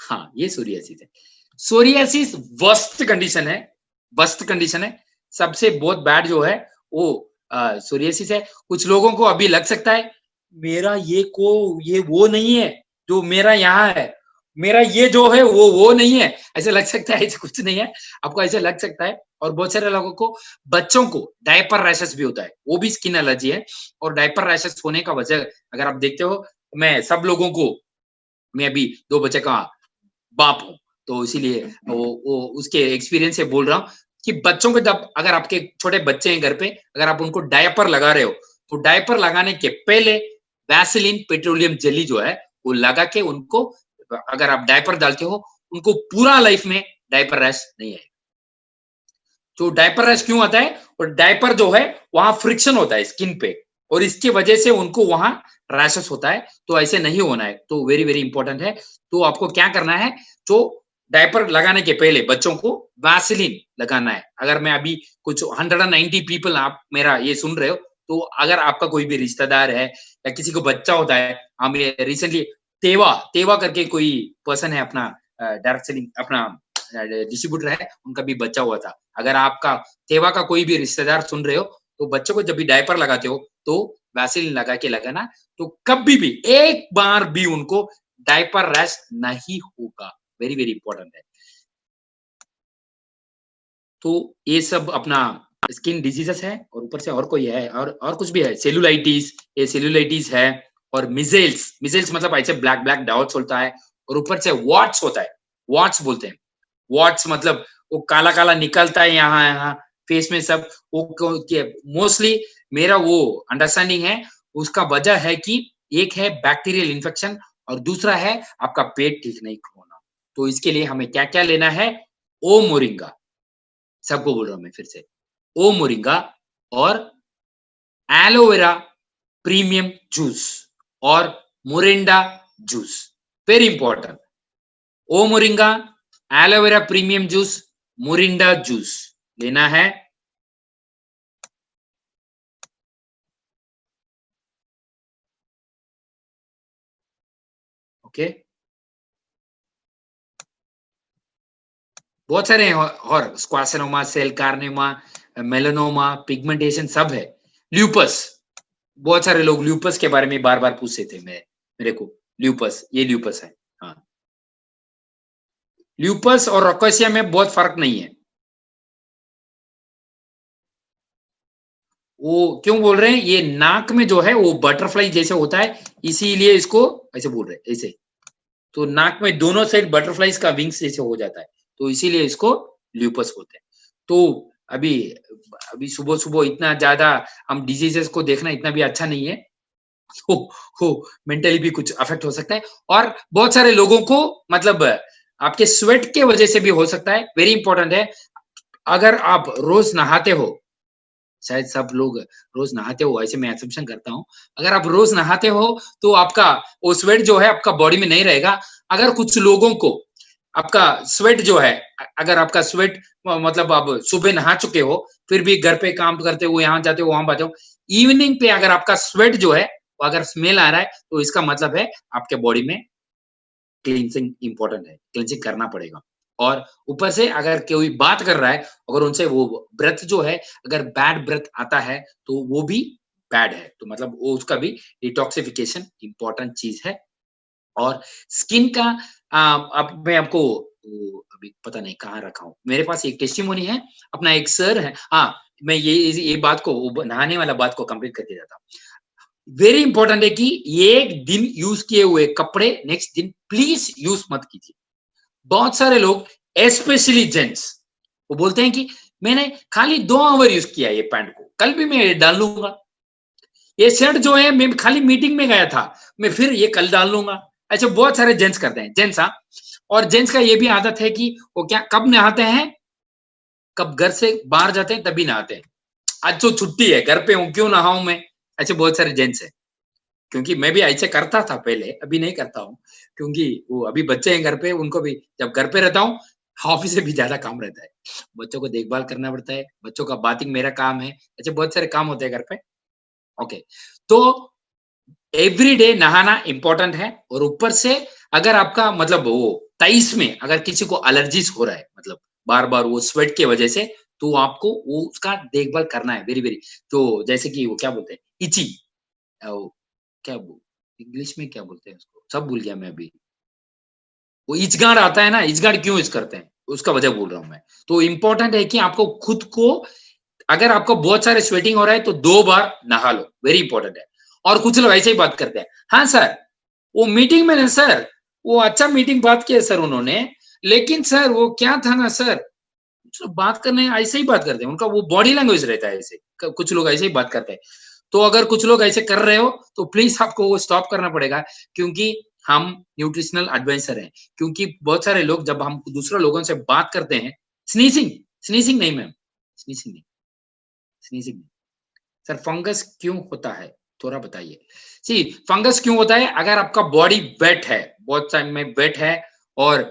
S1: हाँ, ये सोरियासिस है। सोरियासिस वर्स्ट कंडीशन है, वर्स्ट कंडीशन है। सबसे बहुत बैड जो है वो सोरियासिस है। कुछ लोगों को अभी लग सकता है मेरा ये वो नहीं है जो मेरा यहाँ है, मेरा ये जो है वो नहीं है, ऐसे लग सकता है। ऐसे कुछ नहीं है, आपको ऐसे लग सकता है। और बहुत सारे लोगों को, बच्चों को डायपर रैशेस भी होता है, वो भी स्किन एलर्जी है। और डायपर रैशेस होने का वजह अगर आप देखते हो, मैं सब लोगों को, मैं अभी 2 बच्चे का बाप हूँ, तो इसीलिए वो उसके एक्सपीरियंस से बोल रहा हूँ कि बच्चों को जब, अगर आपके छोटे बच्चे हैं घर पे, अगर आप उनको डायपर लगा रहे हो तो डायपर लगाने के पहले वैसलीन पेट्रोलियम जेली जो है वो लगा के उनको, अगर आप डायपर डालते हो, उनको पूरा लाइफ में डायपर रैश नहीं आएगा। तो डायपर रैश क्यों आता है? और डायपर जो है वहां फ्रिक्शन होता है स्किन पे, और इसकी वजह से उनको वहां रैशेस होता है। तो ऐसे नहीं होना है, तो वेरी वेरी इंपॉर्टेंट है। तो आपको क्या करना है, जो डायपर लगाने के पहले बच्चों को वैसलीन लगाना है। अगर मैं अभी कुछ 190 पीपल आप मेरा ये सुन रहे हो, तो अगर आपका कोई भी रिश्तेदार है या किसी को बच्चा होता है, हमें रिसेंटली तेवा तेवा करके कोई पर्सन है अपना डायरेक्ट सेलिंग अपना डिस्ट्रीब्यूटर है, उनका भी बच्चा हुआ था। अगर आपका सेवा का कोई भी रिश्तेदार सुन रहे हो, तो बच्चों को जब भी डायपर लगाते हो, तो वैसलीन लगा के लगाना, तो कभी भी एक बार भी उनको डायपर रैश नहीं होगा। वेरी वेरी इंपॉर्टेंट है। तो ये सब अपना स्किन डिजीजेस है, और ऊपर से और कोई है, और कुछ भी है, सेलुलाइटिस, ये सेलुलाइटिस है, और मिजेल्स, मिजेल्स मतलब ऐसे ब्लैक ब्लैक डॉट्स होता है, और ऊपर से वॉट्स होता है, वॉट्स बोलते हैं। वॉट्स मतलब वो काला काला निकलता है यहाँ यहाँ फेस में सब। वो मोस्टली मेरा वो अंडरस्टैंडिंग है, उसका वजह है कि एक है बैक्टीरियल इन्फेक्शन, और दूसरा है आपका पेट ठीक नहीं होना। तो इसके लिए हमें क्या क्या लेना है? ओ मोरिंगा, सबको बोल रहा हूँ मैं फिर से, ओ मोरिंगा और एलोवेरा प्रीमियम जूस और मोरिंडा जूस, वेरी इंपॉर्टेंट। ओ moringa, aloe vera premium juice, morinda juice लेना है। ओके, बहुत सारे हैं, और स्क्वासेनोमा, सेल कार्नेमा, मेलानोमा, पिगमेंटेशन सब है। ल्यूपस, बहुत सारे लोग ल्यूपस के बारे में बार बार पूछते थे मेरे को, ल्यूपस, ये ल्यूपस है। हाँ, ल्यूपस और रोकोसिया में बहुत फर्क नहीं है। वो क्यों बोल रहे हैं, ये नाक में जो है वो बटरफ्लाई जैसे होता है, इसीलिए इसको ऐसे बोल रहे हैं, ऐसे। तो नाक में दोनों साइड बटरफ्लाईज का विंग्स जैसे हो जाता है, तो इसीलिए इसको ल्यूपस बोलते हैं। तो अभी अभी सुबह सुबह इतना ज्यादा हम डिजीजेस को देखना इतना भी अच्छा नहीं है। तो हो मेंटली भी कुछ अफेक्ट हो सकता है, और बहुत सारे लोगों को मतलब आपके स्वेट के वजह से भी हो सकता है। वेरी इंपॉर्टेंट है, अगर आप रोज नहाते हो, शायद सब लोग रोज नहाते हो, ऐसे मैं असम्पशन करता हूँ। अगर आप रोज नहाते हो, तो आपका वो स्वेट जो है आपका बॉडी में नहीं रहेगा। अगर कुछ लोगों को आपका स्वेट जो है, अगर आपका स्वेट मतलब आप सुबह नहा चुके हो, फिर भी घर पे काम करते हो, यहाँ जाते हो, वहां जाते हो, इवनिंग पे अगर आपका स्वेट जो है, वो अगर स्मेल आ रहा है, तो इसका मतलब है आपके बॉडी में क्लींजिंग इंपॉर्टेंट है, क्लींजिंग करना पड़ेगा। और ऊपर से अगर कोई बात कर रहा है, अगर उनसे वो ब्रेथ जो है, अगर बैड ब्रेथ आता है, तो वो भी बैड है। तो मतलब वो उसका भी डिटॉक्सिफिकेशन इंपॉर्टेंट चीज है। और स्किन का अब मैं आपको वो अभी पता नहीं कहाँ रखा हूँ। मेरे पास एक टेस्टिमोनी है, अपना एक सर है। हाँ, मैं ये बात को वो नहाने वाला बात को कंप्लीट करके जाता हूँ। वेरी इंपॉर्टेंट है कि एक दिन यूज किए हुए कपड़े नेक्स्ट दिन प्लीज यूज मत कीजिए। बहुत सारे लोग, स्पेशली जेंट्स, वो बोलते हैं कि मैंने खाली 2 आवर यूज किया ये पैंट को, कल भी मैं डाल लूंगा। ये शर्ट जो है मैं खाली मीटिंग में गया था, मैं फिर ये कल डाल लूंगा। ऐसे बहुत सारे जेंट्स करते हैं, जेंट्स। हाँ, और जेंट्स का ये भी आदत है कि वो क्या कब नहाते हैं, कब घर से बाहर जाते हैं तभी नहाते हैं। आज तो छुट्टी है, घर पे हूँ, क्यों नहाऊं मैं। ऐसे बहुत सारे जेंट्स है। क्योंकि मैं भी ऐसे करता था पहले, अभी नहीं करता हूँ, क्योंकि वो अभी बच्चे हैं घर पे, उनको भी जब घर पे रहता हूँ, ऑफिस से भी ज्यादा काम रहता है, बच्चों को देखभाल करना पड़ता है, बच्चों का बाथिंग मेरा काम है, ऐसे बहुत सारे काम होते हैं घर पे। ओके, तो एवरीडे नहाना इंपॉर्टेंट है। और ऊपर से अगर आपका मतलब वो ताइस में अगर किसी को एलर्जीज हो रहा है, मतलब बार बार वो स्वेट की वजह से, तो आपको वो उसका देखभाल करना है, वेरी वेरी। तो जैसे कि वो क्या बोलते हैं, इची, क्या इंग्लिश में क्या बोलते हैं उसको, सब भूल गया मैं अभी। वो इचगार्ड आता है ना, इचगार्ड क्यों यूज करते हैं, उसका वजह बोल रहा हूँ मैं। तो इंपॉर्टेंट है कि आपको खुद को, अगर आपको बहुत सारे स्वेटिंग हो रहा है, तो 2 बार नहा लो, वेरी इंपॉर्टेंट है। और कुछ लोग ऐसे ही बात करते हैं, हाँ सर, वो मीटिंग में ना सर, वो अच्छा मीटिंग बात किया सर उन्होंने, लेकिन सर वो क्या था ना सर, बात करने ऐसे ही बात करते हैं, उनका वो बॉडी लैंग्वेज रहता है ऐसे। कुछ लोग ऐसे ही बात करते हैं। तो अगर कुछ लोग ऐसे कर रहे हो तो प्लीज आपको वो स्टॉप करना पड़ेगा, क्योंकि हम न्यूट्रिशनल एडवाइजर हैं। क्योंकि बहुत सारे लोग जब हम दूसरे लोगों से बात करते हैं, स्नीजिंग स्नीजिंग नहीं मैम, स्नीजिंग नहीं, स्नीजिंग नहीं। सर फंगस क्यों होता है, थोड़ा बताइए। सी फंगस क्यों होता है, अगर आपका बॉडी वेट है, बहुत टाइम में वेट है, और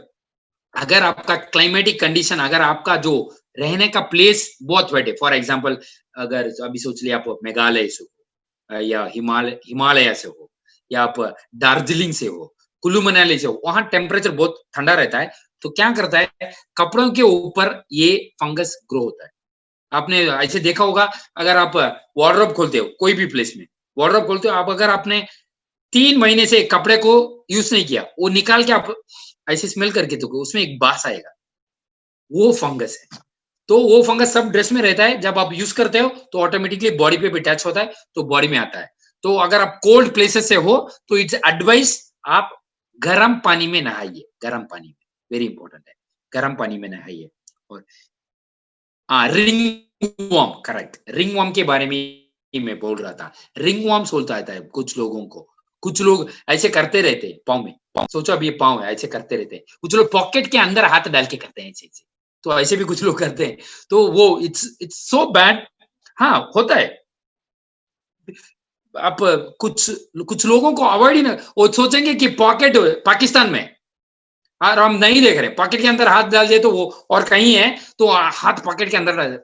S1: अगर आपका क्लाइमेटिक कंडीशन, अगर आपका जो रहने का प्लेस बहुत वेट है, फॉर एग्जांपल अगर अभी सोच लिया आप मेघालय से हो, या हिमालय से हो, या आप दार्जिलिंग से हो, कुल्लू मनाली से हो, वहां टेम्परेचर बहुत ठंडा रहता है, तो क्या करता है, कपड़ों के ऊपर ये फंगस ग्रो होता है। आपने ऐसे देखा होगा, अगर आप वार्डरोब खोलते हो कोई भी प्लेस में, वार्डरोब खोलते हो आप, अगर आपने 3 महीने से कपड़े को यूज नहीं किया, वो निकाल के आप ऐसे स्मेल करके देखो, उसमें एक बास आएगा, वो फंगस है। तो वो फंगस सब ड्रेस में रहता है, जब आप यूज करते हो तो ऑटोमेटिकली बॉडी पे भी अटैच होता है, तो बॉडी में आता है। तो अगर आप कोल्ड प्लेसेस से हो तो इट्स एडवाइस आप गर्म पानी में नहाइए, गर्म पानी में, वेरी इंपॉर्टेंट है, गर्म पानी में नहाइए। और हाँ, रिंगवर्म, करेक्ट, रिंगवर्म के बारे में ही मैं बोल रहा था। रिंगवर्म्स होता है कुछ लोगों को, कुछ लोग ऐसे करते रहते हैं पाँव में, सोचो अब ये पाँव है, ऐसे करते रहते हैं। कुछ लोग पॉकेट के अंदर हाथ डाल के करते हैं ऐसे-ऐसे, तो ऐसे भी कुछ लोग करते हैं। तो वो इट्स इट्स सो बैड। हाँ, होता है। आप कुछ कुछ लोगों को अवॉइड ही ना, वो सोचेंगे कि पॉकेट पाकिस्तान में, और हम नहीं देख रहे, पॉकेट के अंदर हाथ डाल दिए तो वो और कहीं है, तो हाथ पॉकेट के अंदर डाल,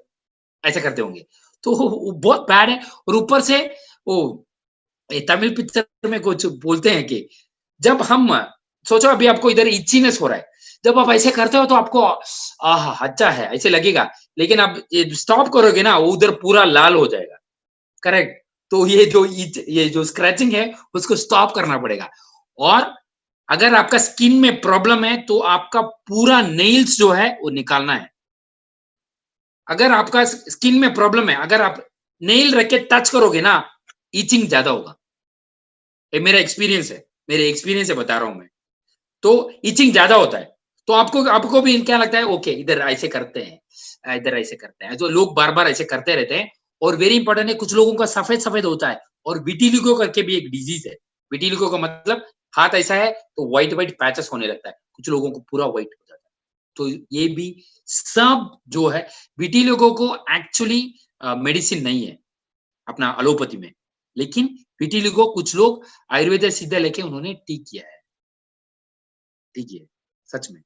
S1: ऐसे करते होंगे। तो वो बहुत बैड है। और ऊपर से वो तमिल पिक्चर में कुछ बोलते हैं कि जब हम, सोचो अभी आपको इधर इचीनेस हो रहा है, जब आप ऐसे करते हो तो आपको आहा अच्छा है ऐसे लगेगा, लेकिन आप स्टॉप करोगे ना, वो उधर पूरा लाल हो जाएगा, करेक्ट। तो ये जो स्क्रैचिंग है उसको स्टॉप करना पड़ेगा। और अगर आपका स्किन में प्रॉब्लम है तो आपका पूरा नेल्स जो है वो निकालना है। अगर आपका स्किन में प्रॉब्लम है, अगर आप नेल रख के टच करोगे ना, इचिंग ज्यादा होगा। ये मेरा एक्सपीरियंस है, मेरे एक्सपीरियंस से बता रहा हूं मैं। तो इचिंग ज्यादा होता है। तो आपको आपको भी क्या लगता है, ओके इधर ऐसे करते हैं, इधर ऐसे करते हैं, जो लोग बार बार ऐसे करते रहते हैं। और वेरी इंपॉर्टेंट है, कुछ लोगों का सफेद सफेद होता है। और विटिलिगो करके भी एक डिजीज है। विटिलिगो का मतलब हाथ ऐसा है तो व्हाइट व्हाइट पैचेस होने लगता है, कुछ लोगों को पूरा व्हाइट हो जाता है। तो ये भी सब जो है, विटिलिगो को एक्चुअली मेडिसिन नहीं है अपना एलोपैथी में, लेकिन विटिलिगो कुछ लोग आयुर्वेद सीधा लेके उन्होंने ठीक किया है, ठीक है, सच में,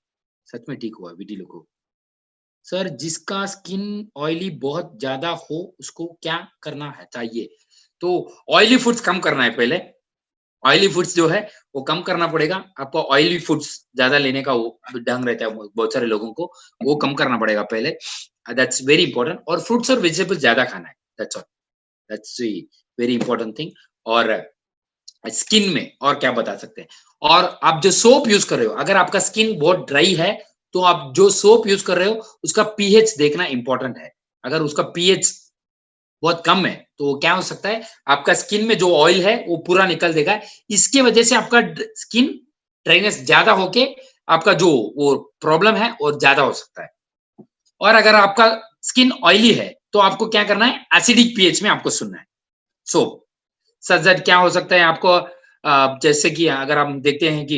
S1: सच में ठीक हुआ विटिलिगो। सर जिसका स्किन ऑयली बहुत ज़्यादा हो, उसको क्या करना है चाहिए? तो ऑयली फूड्स कम करना है पहले, ऑयली फूड्स जो है वो कम करना पड़ेगा। आपको ऑयली फूड्स ज़्यादा लेने का वो ढंग रहता है बहुत सारे लोगों को, वो कम करना पड़ेगा पहले। That's very important. और फ्रूट्स और वेजिटेबल्स ज़्यादा खाना है, that's all, that's the very important thing. और स्किन में और क्या बता सकते हैं? और आप जो सोप यूज़ कर रहे हो, अगर आपका स्किन बहुत ड्राई है, तो आप जो सोप यूज़ कर रहे हो, उसका पीएच देखना इम्पोर्टेंट है। अगर उसका पीएच बहुत कम है, तो क्या हो सकता है, आपका स्किन में जो ऑयल है, वो पूरा निकल देगा। इसकी वजह से आपका स्किन ड्राइनेस ज़्यादा होके, आपका जो वो प्रॉब्लम है, वो ज़्यादा हो सकता है। और अगर आपका स्किन ऑयली है, तो आपको क्या करना है, एसिडिक पीएच में आपको सुनना है। सोप सच क्या हो सकता है आपको, जैसे कि अगर हम देखते हैं कि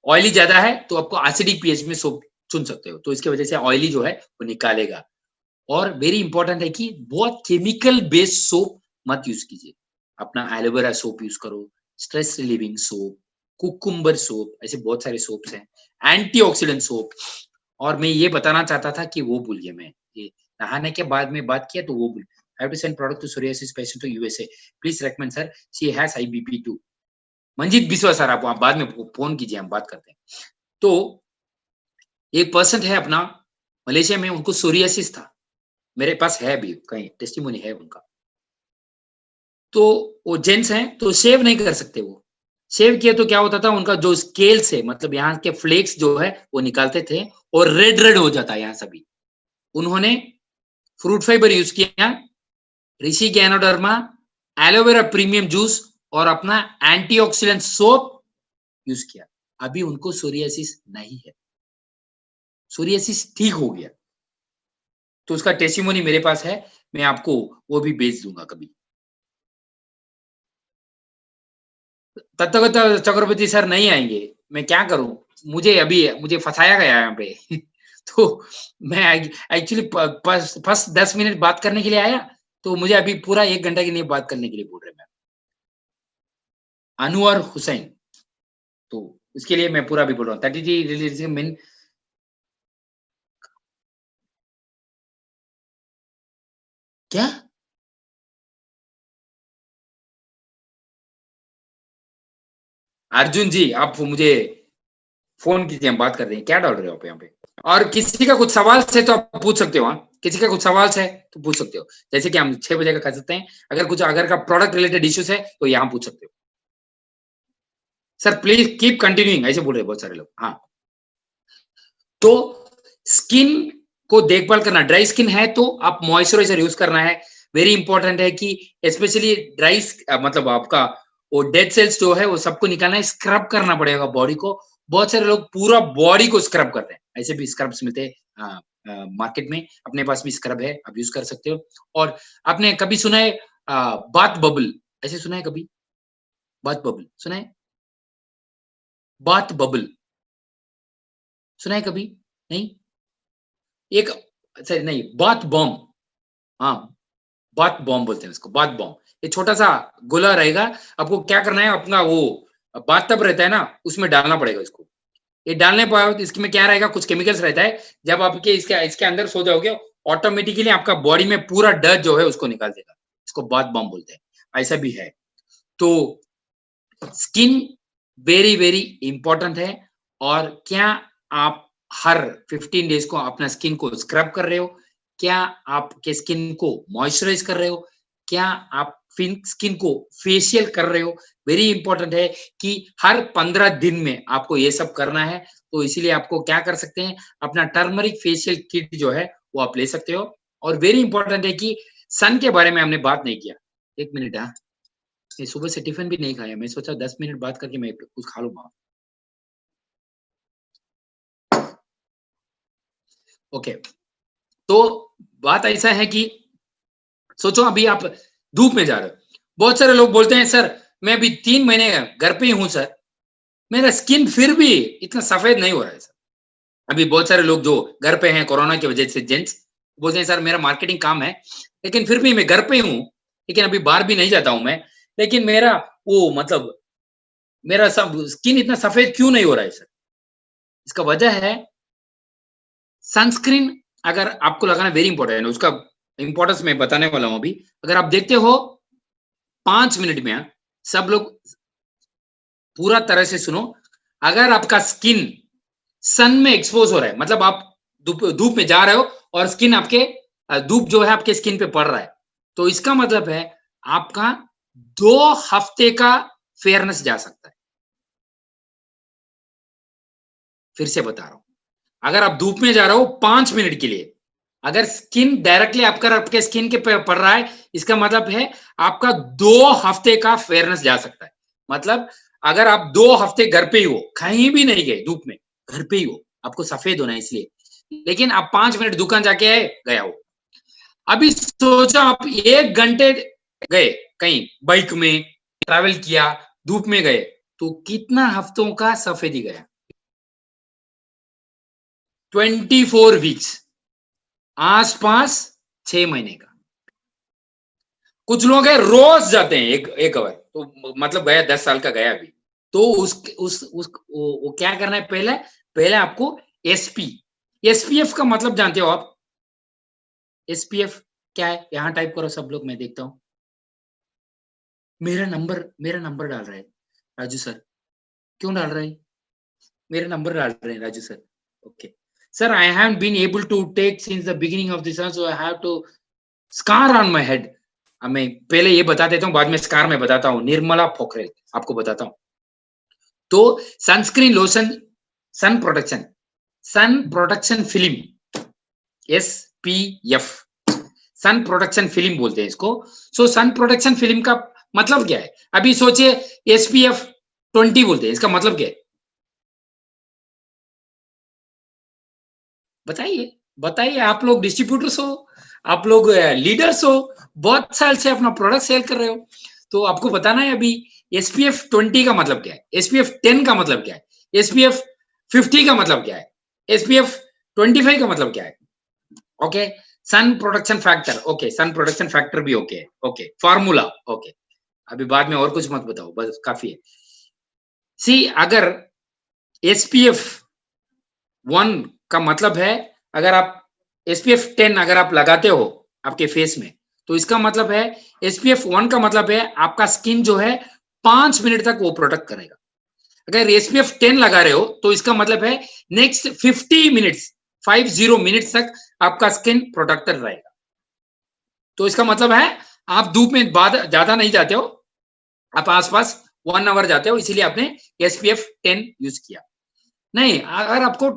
S1: ऑयली ज़्यादा है, तो आपको एसिडिक पीएच में सोप चुन सकते हो। तो इसकी वजह से ऑयली जो है, वो निकालेगा। और वेरी इंपॉर्टेंट है कि बहुत केमिकल बेस्ड सोप मत यूज़ कीजिए। अपना एलोवेरा सोप यूज़ करो, stress relieving soap, cucumber soap, ऐसे बहुत सारे सोप्स हैं, एंटीऑक्सीडेंट सोप। और मैं ये बताना चाहता था कि वो भूल गया मैं, ये नहाने के बाद में बात किया तो वो भूल, I have to send product to psoriasis patient to USA. Please recommend sir. She has IBP too. Manjeet Biswa sir, आप बाद में फ़ोन कीजिए, हम बात करते हैं। तो एक पर्सन है अपना, मलेशिया में, उनको सोरियासिस था। मेरे पास है अभी कहीं टेस्टिमोनी है उनका। तो वो जेंट्स हैं, तो शेव नहीं कर सकते वो। शेव किया तो क्या होता था, उनका जो स्केल्स है, मतलब यहाँ के फ्लेक्स जो है, वो निकालते थे और रेड-रेड हो जाता है यहाँ सभी। उन्होंने फ्रूट फाइबर यूज़ किया, ऋषि गैनोडर्मा, एलोवेरा प्रीमियम जूस और अपना एंटीऑक्सीडेंट सोप यूज़ किया। अभी उनको सोरियासिस नहीं है। सोरियासिस ठीक हो गया। तो उसका टेस्टिमोनी मेरे पास है, मैं आपको वो भी भेज दूँगा कभी। तथागत चक्रवर्ती सर नहीं आएंगे, मैं क्या करूं? मुझे फंसाया गया है यहाँ पे। तो मैं एक्चुअली फर्स्ट 10 मिनट बात करने के लिए आया, तो मुझे अभी पूरा 1 घंटा के लिए बात करने के लिए बोल रहे हैं। अनवर हुसैन, तो इसके लिए मैं पूरा भी बोल रहा हूँ 33 रिलीजियन मीन। क्या? अर्जुन जी, आप मुझे फोन कीजिए, हम बात कर रहे हैं। क्या डाल रहे हो आप यहाँ पे? और किसी का कुछ सवाल है तो आप पूछ सकते हो। हाँ, किसी का कुछ सवाल है तो पूछ सकते हो, जैसे कि हम 6 बजे का कर सकते हैं। अगर का प्रोडक्ट रिलेटेड इश्यूज है तो यहाँ पूछ सकते हो। सर प्लीज कीप कंटिन्यूइंग, ऐसे बोल रहे हैं बहुत सारे लोग। हाँ, तो स्किन को देखभाल करना, ड्राई स्किन है तो आप मॉइस्चराइजर यूज करना है। वेरी इंपॉर्टेंट है कि स्पेशली ड्राई, मतलब आपका वो डेड सेल्स जो है वो सबको निकालना है, स्क्रब करना पड़ेगा बॉडी को। बहुत सारे लोग पूरा बॉडी को स्क्रब करते हैं, ऐसे भी स्क्रब्स मिलते हैं मार्केट में। अपने पास भी स्क्रब है, आप यूज कर सकते हो। और आपने कभी सुना है बाथ बबल? ऐसे सुना है कभी? बाथ बबल सुना है? बाथ बबल सुना है कभी? नहीं? एक, सॉरी नहीं, बाथ बॉम्ब। हाँ, बाथ बॉम्ब बोलते हैं उसको, बाथ बॉम्ब। ये छोटा सा गोला रहेगा, आपको क्या करना है, अपना वो बाथ टब रहता है ना, उसमें डालना पड़ेगा इसको। ये डालने पर इसमें क्या रहेगा, कुछ केमिकल्स रहता है। जब आपके इसके इसके अंदर सो जाओगे, ऑटोमेटिकली आपका बॉडी में पूरा डस्ट जो है उसको निकाल देगा। इसको बाथ बॉम्ब बोलते हैं, ऐसा भी है। तो स्किन वेरी वेरी इंपॉर्टेंट है। और क्या आप हर 15 डेज को अपना स्किन को स्क्रब कर रहे हो? क्या आपके स्किन को मॉइस्चराइज कर रहे हो? क्या आप स्किन को फेशियल कर रहे हो? वेरी इंपॉर्टेंट है कि हर 15 दिन में आपको ये सब करना है। तो इसीलिए आपको क्या कर सकते हैं, अपना टर्मरिक फेशियल किट जो है वो आप ले सकते हो। और वेरी इंपॉर्टेंट है कि सन के बारे में हमने बात नहीं किया। 1 मिनट, हाँ, ये सुबह से टिफिन भी नहीं खाया, मैं सोचा 10 मिनट बात करके मैं कुछ खा लूंगा। ओके, तो बात ऐसा है कि सोचो अभी आप धूप में जा रहे हो। बहुत सारे लोग बोलते हैं सर मैं अभी 3 महीने घर पे ही हूं सर, मेरा स्किन फिर भी इतना सफेद नहीं हो रहा है सर। अभी बहुत सारे लोग जो घर पे हैं कोरोना की वजह से, जेंट्स बोलते हैं सर मेरा मार्केटिंग काम है, लेकिन फिर भी मैं घर पे हूँ, लेकिन अभी बाहर भी नहीं जाता हूं मैं, लेकिन मेरा वो मतलब मेरा सब स्किन इतना सफेद क्यों नहीं हो रहा है सर? इसका वजह है सनस्क्रीन। अगर आपको लगाना वेरी इंपॉर्टेंट है, उसका इंपॉर्टेंस मैं बताने वाला हूं अभी। अगर आप देखते हो 5 मिनट में, सब लोग पूरा तरह से सुनो। अगर आपका स्किन सन में एक्सपोज हो रहा है, मतलब आप धूप में जा रहे हो और स्किन आपके धूप जो है आपके स्किन पे पड़ रहा है, तो इसका मतलब है आपका 2 हफ्ते का फेयरनेस जा सकता है। फिर से बता रहा हूं, अगर आप धूप में जा रहे हो 5 मिनट के लिए, अगर स्किन डायरेक्टली आपका आपके स्किन के पड़ रहा है, इसका मतलब है आपका 2 हफ्ते का फेयरनेस जा सकता है। मतलब अगर आप 2 हफ्ते घर पे ही हो, कहीं भी नहीं गए धूप में, घर पे ही हो, आपको सफेद होना है इसलिए, लेकिन आप 5 मिनट दुकान जाके आए, गया हो। अभी सोचो आप 1 घंटे गए कहीं, बाइक में ट्रैवल किया, धूप में गए, तो कितना हफ्तों का सफेदी गया? 24 वीक्स, आस पास 6 महीने का। कुछ लोग है रोज जाते हैं एक आवर, तो मतलब गया 10 साल का गया अभी। तो वो क्या करना है, पहले पहले आपको एसपी, एसपीएफ का मतलब जानते हो आप? एसपीएफ क्या है? यहां टाइप करो सब लोग, मैं देखता हूं। मेरा नंबर डाल रहा है राजू सर, क्यों डाल रहे हैं? मेरा नंबर डाल रहे हैं Raju sir. Okay sir, I have been able to take since the beginning of this, so I have to scar on my head. मैं पहले ये बता देता हूँ, बाद में स्कार में बताता हूँ। निर्मला पोखरेल आपको बताता हूँ। तो sunscreen lotion, sun protection, sun protection film, SPF, sun protection film बोलते हैं इसको। सो सन प्रोटेक्शन फिल्म का मतलब क्या है? अभी सोचिए, SPF 20 बोलते हैं, इसका मतलब क्या है? बताइए, बताइए। आप लोग डिस्ट्रीब्यूटर्स हो, आप लोग लीडर्स हो, बहुत साल से अपना प्रोडक्ट सेल कर रहे हो, तो आपको बताना है अभी SPF 20 का मतलब क्या है, SPF 10 का मतलब क्या है, SPF 50 का मतलब क्या है, SPF 25 का मतलब क्या है। ओके, सन प्रोडक्शन फैक्टर, ओके, सन प्रोडक्शन फैक्टर भी ओके है, ओके, फार्मूला ओके। अभी बाद में और कुछ मत बताओ, बस काफी है। सी, अगर SPF 1 का मतलब है, अगर आप SPF 10 अगर आप लगाते हो आपके फेस में, तो इसका मतलब है SPF 1 का मतलब है आपका स्किन जो है 5 मिनट तक वो प्रोटेक्ट करेगा। अगर SPF 10 लगा रहे हो तो इसका मतलब है नेक्स्ट 50 मिनट्स तक आपका स्किन प्रोटेक्टेड रहेगा। तो इसका मतलब है आप धूप में बाद ज्यादा नहीं जाते हो, आप आसपास 1 आवर जाते हो, इसीलिए आपने SPF 10 यूज किया। नहीं, अगर आपको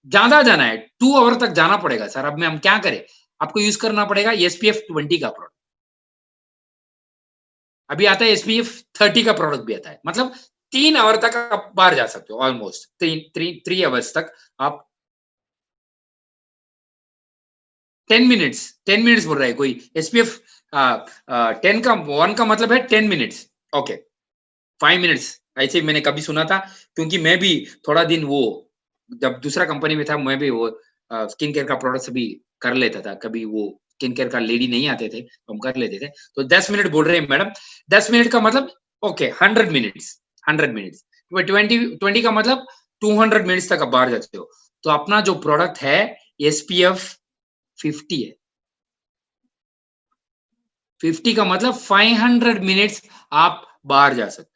S1: ज्यादा जाना है 2 आवर तक जाना पड़ेगा सर, अब में हम क्या करें, आपको यूज करना पड़ेगा SPF 20 का प्रोडक्ट। अभी आता है SPF 30 का प्रोडक्ट भी आता है, मतलब 3 आवर तक आप बाहर जा सकते हो, ऑलमोस्ट 3 आवर्स तक आप। 10 मिनट्स बोल रहा है कोई, SPF 10 का 1 का मतलब है 10 मिनट्स, ओके, 5 मिनट्स, ऐसे मैंने कभी सुना था, क्योंकि मैं भी थोड़ा दिन वो जब दूसरा कंपनी में था, मैं भी वो स्किन केयर का प्रोडक्ट्स भी कर लेता था, कभी वो स्किन केयर का लेडी नहीं आते थे तो हम कर लेते थे। तो 10 मिनट बोल रहे हैं मैडम, 10 मिनट का मतलब ओके 100 मिनट्स, 100 मिनट्स, 20 का मतलब 200 मिनट्स तक आप बाहर जाते हो। तो अपना जो प्रोडक्ट है SPF 50 है, 50 का मतलब 500 मिनट्स आप बाहर जा सकते हो।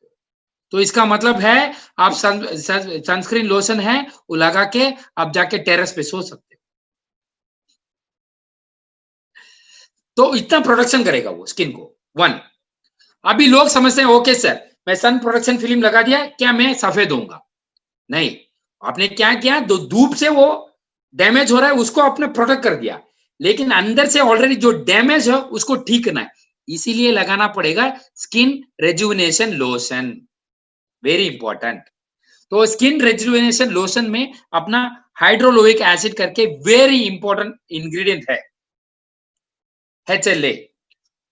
S1: तो इसका मतलब है आप सनस्क्रीन लोशन है वो लगा के आप जाके टेरेस पे सो सकते हो। तो इतना प्रोडक्शन करेगा वो स्किन को, 1। अभी लोग समझते हैं ओके सर, मैं सन प्रोडक्शन फिल्म लगा दिया, क्या मैं सफेद होऊंगा? नहीं, आपने क्या किया, दो धूप से वो डैमेज हो रहा है उसको आपने प्रोटेक्ट कर दिया, लेकिन अंदर से ऑलरेडी जो डैमेज है उसको ठीक करना है, इसीलिए लगाना पड़ेगा skin rejuvenation lotion, very important. तो स्किन रेजुविनेशन लोशन में अपना हाइड्रोलोइक एसिड करके वेरी इंपॉर्टेंट इंग्रेडिएंट है HLA।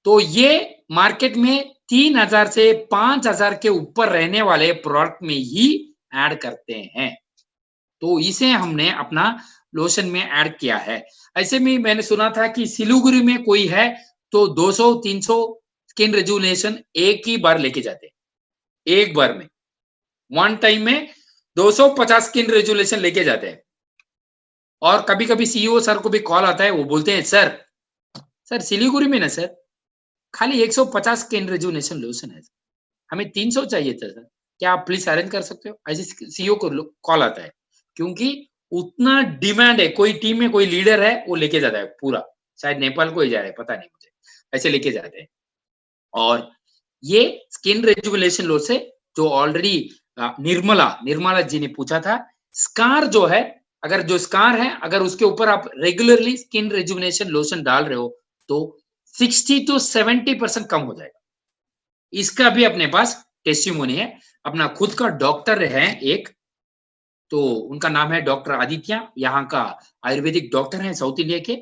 S1: तो ये मार्केट में 3000 से 5000 के ऊपर रहने वाले प्रोडक्ट में ही ऐड करते हैं, तो इसे हमने अपना लोशन में ऐड किया है। ऐसे में मैंने सुना था कि सिलीगुड़ी में कोई है तो 200-300 स्किन रेजुविनेशन एक ही बार लेके जाते हैं, एक बार में, वन टाइम में 250 स्किन रेजुलेशन लेके जाते हैं। और कभी कभी CEO सर को भी कॉल आता है, वो बोलते हैं सर, सर सिलीगुड़ी में ना सर खाली 150 स्किन रेजुनेशन लोशन है, हमें 300 चाहिए था सर, क्या आप प्लीज अरेंज कर सकते हो? ऐसे CEO को कॉल आता है, क्योंकि उतना डिमांड है, कोई टीम में कोई लीडर है वो लेके जाता है पूरा, शायद नेपाल को ही जा रहा है, पता नहीं मुझे, ऐसे लेके जाते हैं। और ये स्किन रेजुविनेशन लोशन से जो ऑलरेडी निर्मला निर्मला जी ने पूछा था, स्कार जो है, अगर जो स्कार है अगर उसके ऊपर आप रेगुलरली स्किन रेजुविनेशन लोशन डाल रहे हो तो 60 to 70% कम हो जाएगा। इसका भी अपने पास टेस्टिमोनी है, अपना खुद का डॉक्टर है एक, तो उनका नाम है डॉक्टर आदित्य, यहाँ का आयुर्वेदिक डॉक्टर है साउथ इंडिया के।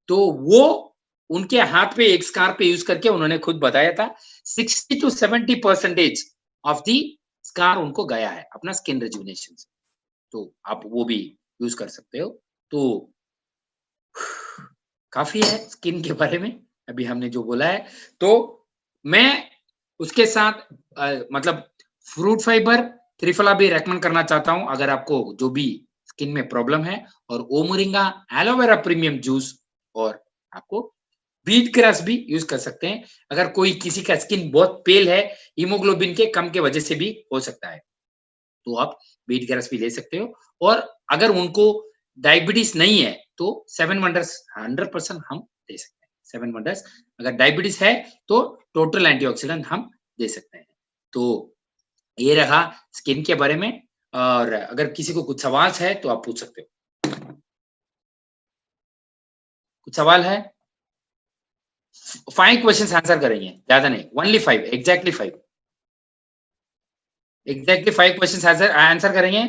S1: तो वो उनके हाथ पे एक स्कार पे यूज करके उन्होंने खुद बताया था 60 to 70% ऑफ दी स्कार उनको गया है अपना स्किन रेजुविनेशन से। तो आप वो भी यूज कर सकते हो। तो काफी है स्किन के बारे में अभी हमने जो बोला है। तो मैं उसके साथ मतलब फ्रूट फाइबर त्रिफला भी रेकमेंड करना चाहता हूं, अगर आपको जो भी स्किन में प्रॉब्लम है, और ओ मोरिंगा एलोवेरा प्रीमियम जूस, और आपको बीट ग्रास भी यूज कर सकते हैं, अगर कोई किसी का स्किन बहुत पेल है, हीमोग्लोबिन के कम के वजह से भी हो सकता है, तो आप बीट ग्रास भी ले सकते हो। और अगर उनको डायबिटीज नहीं है तो 7 वंडर्स 100% हम दे सकते हैं। 7 वंडर्स, अगर डायबिटीज है तो टोटल एंटीऑक्सीडेंट हम दे सकते हैं। तो ये रहा स्किन के बारे में, और अगर किसी को कुछ सवाल है तो आप पूछ सकते हो। कुछ सवाल है? 5 क्वेश्चंस आंसर करेंगे, ज्यादा नहीं, only 5, exactly 5, exactly 5 questions answer करेंगे।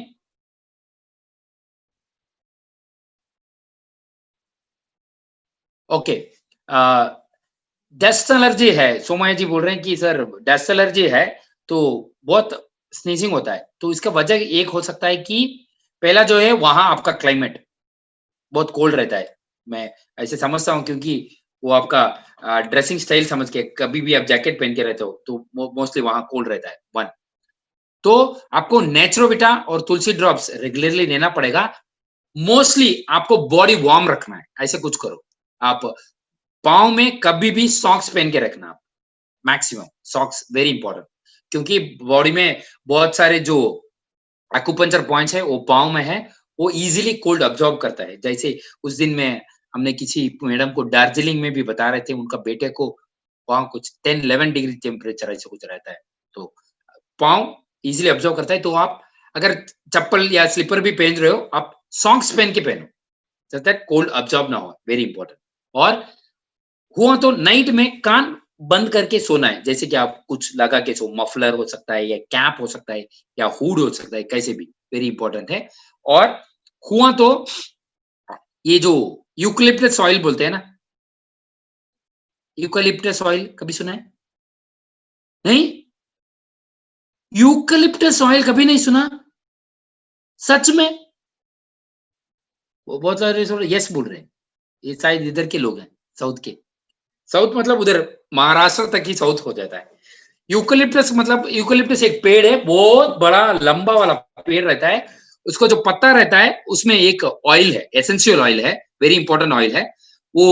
S1: ओके, डस्ट एलर्जी है, सोमाया जी बोल रहे हैं कि सर डस्ट एलर्जी है, तो बहुत स्नीजिंग होता है। तो इसका वजह एक हो सकता है कि पहला जो है वहाँ आपका क्लाइमेट बहुत कोल्ड रहता है। मैं ऐसे समझता हूँ क्योंकि वो आपका ड्रेसिंग स्टाइल समझ के कभी भी आप जैकेट पहन के रहते हो तो मोस्टली वहाँ कोल्ड रहता है, 1। तो आपको नेचरोविटा और तुलसी ड्रॉप्स रेगुलरली लेना पड़ेगा। मोस्टली आपको बॉडी वार्म रखना है, ऐसे कुछ करो। आप पाँव में कभी भी सॉक्स पहन के रखना आप, मैक्सिमम सॉक्स वेरी इंपॉर्टेंट क्योंकि बॉडी में बहुत सारे जो एक्यूपंक्चर पॉइंट्स है वो पाँव में है, वो इज़िली कोल्ड अब्ज़ॉर्ब करता है। जैसे उस दिन में हमने किसी मैडम को दार्जिलिंग में भी बता रहे थे, उनका बेटे को वहाँ कुछ 10-11 डिग्री टेम्परेचर ऐसा कुछ रहता है। तो पाँव इज़िली अब्ज़ॉर्ब करता है, तो आप अगर चप्पल या स्लीपर भी पहन रहे हो, आप सॉक्स पहन के पहनो, सो दैट कोल्ड अब्ज़ॉर्ब ना हो, वेरी इंपॉर्टेंट। और हुआ तो नाइट में कान बंद करके सोना है, जैसे कि आप कुछ लगा के सो, मफलर हो सकता है या कैप हो सकता है या हुड हो सकता है, कैसे भी, वेरी इंपॉर्टेंट है। और हुआ तो ये जो यूकलिप्टस ऑयल बोलते हैं ना, यूकलिप्टस ऑयल कभी सुना है? नहीं? यूकलिप्टस ऑयल कभी नहीं सुना? सच में? वो बहुत सारे लोग यस बोल रहे हैं। ये शायद इधर के लोग हैं, साउथ के। साउथ मतलब उधर महाराष्ट्र तक ही साउथ हो जाता है। यूकलिप्टस मतलब यूकलिप्टस एक पेड़ है, बहुत बड़ा लंबा वाला पेड़ रहता है। उसका जो पत्ता रहता है, उसमें एक ऑयल है, एसेंशियल ऑयल है, वेरी इंपॉर्टेंट ऑयल है। वो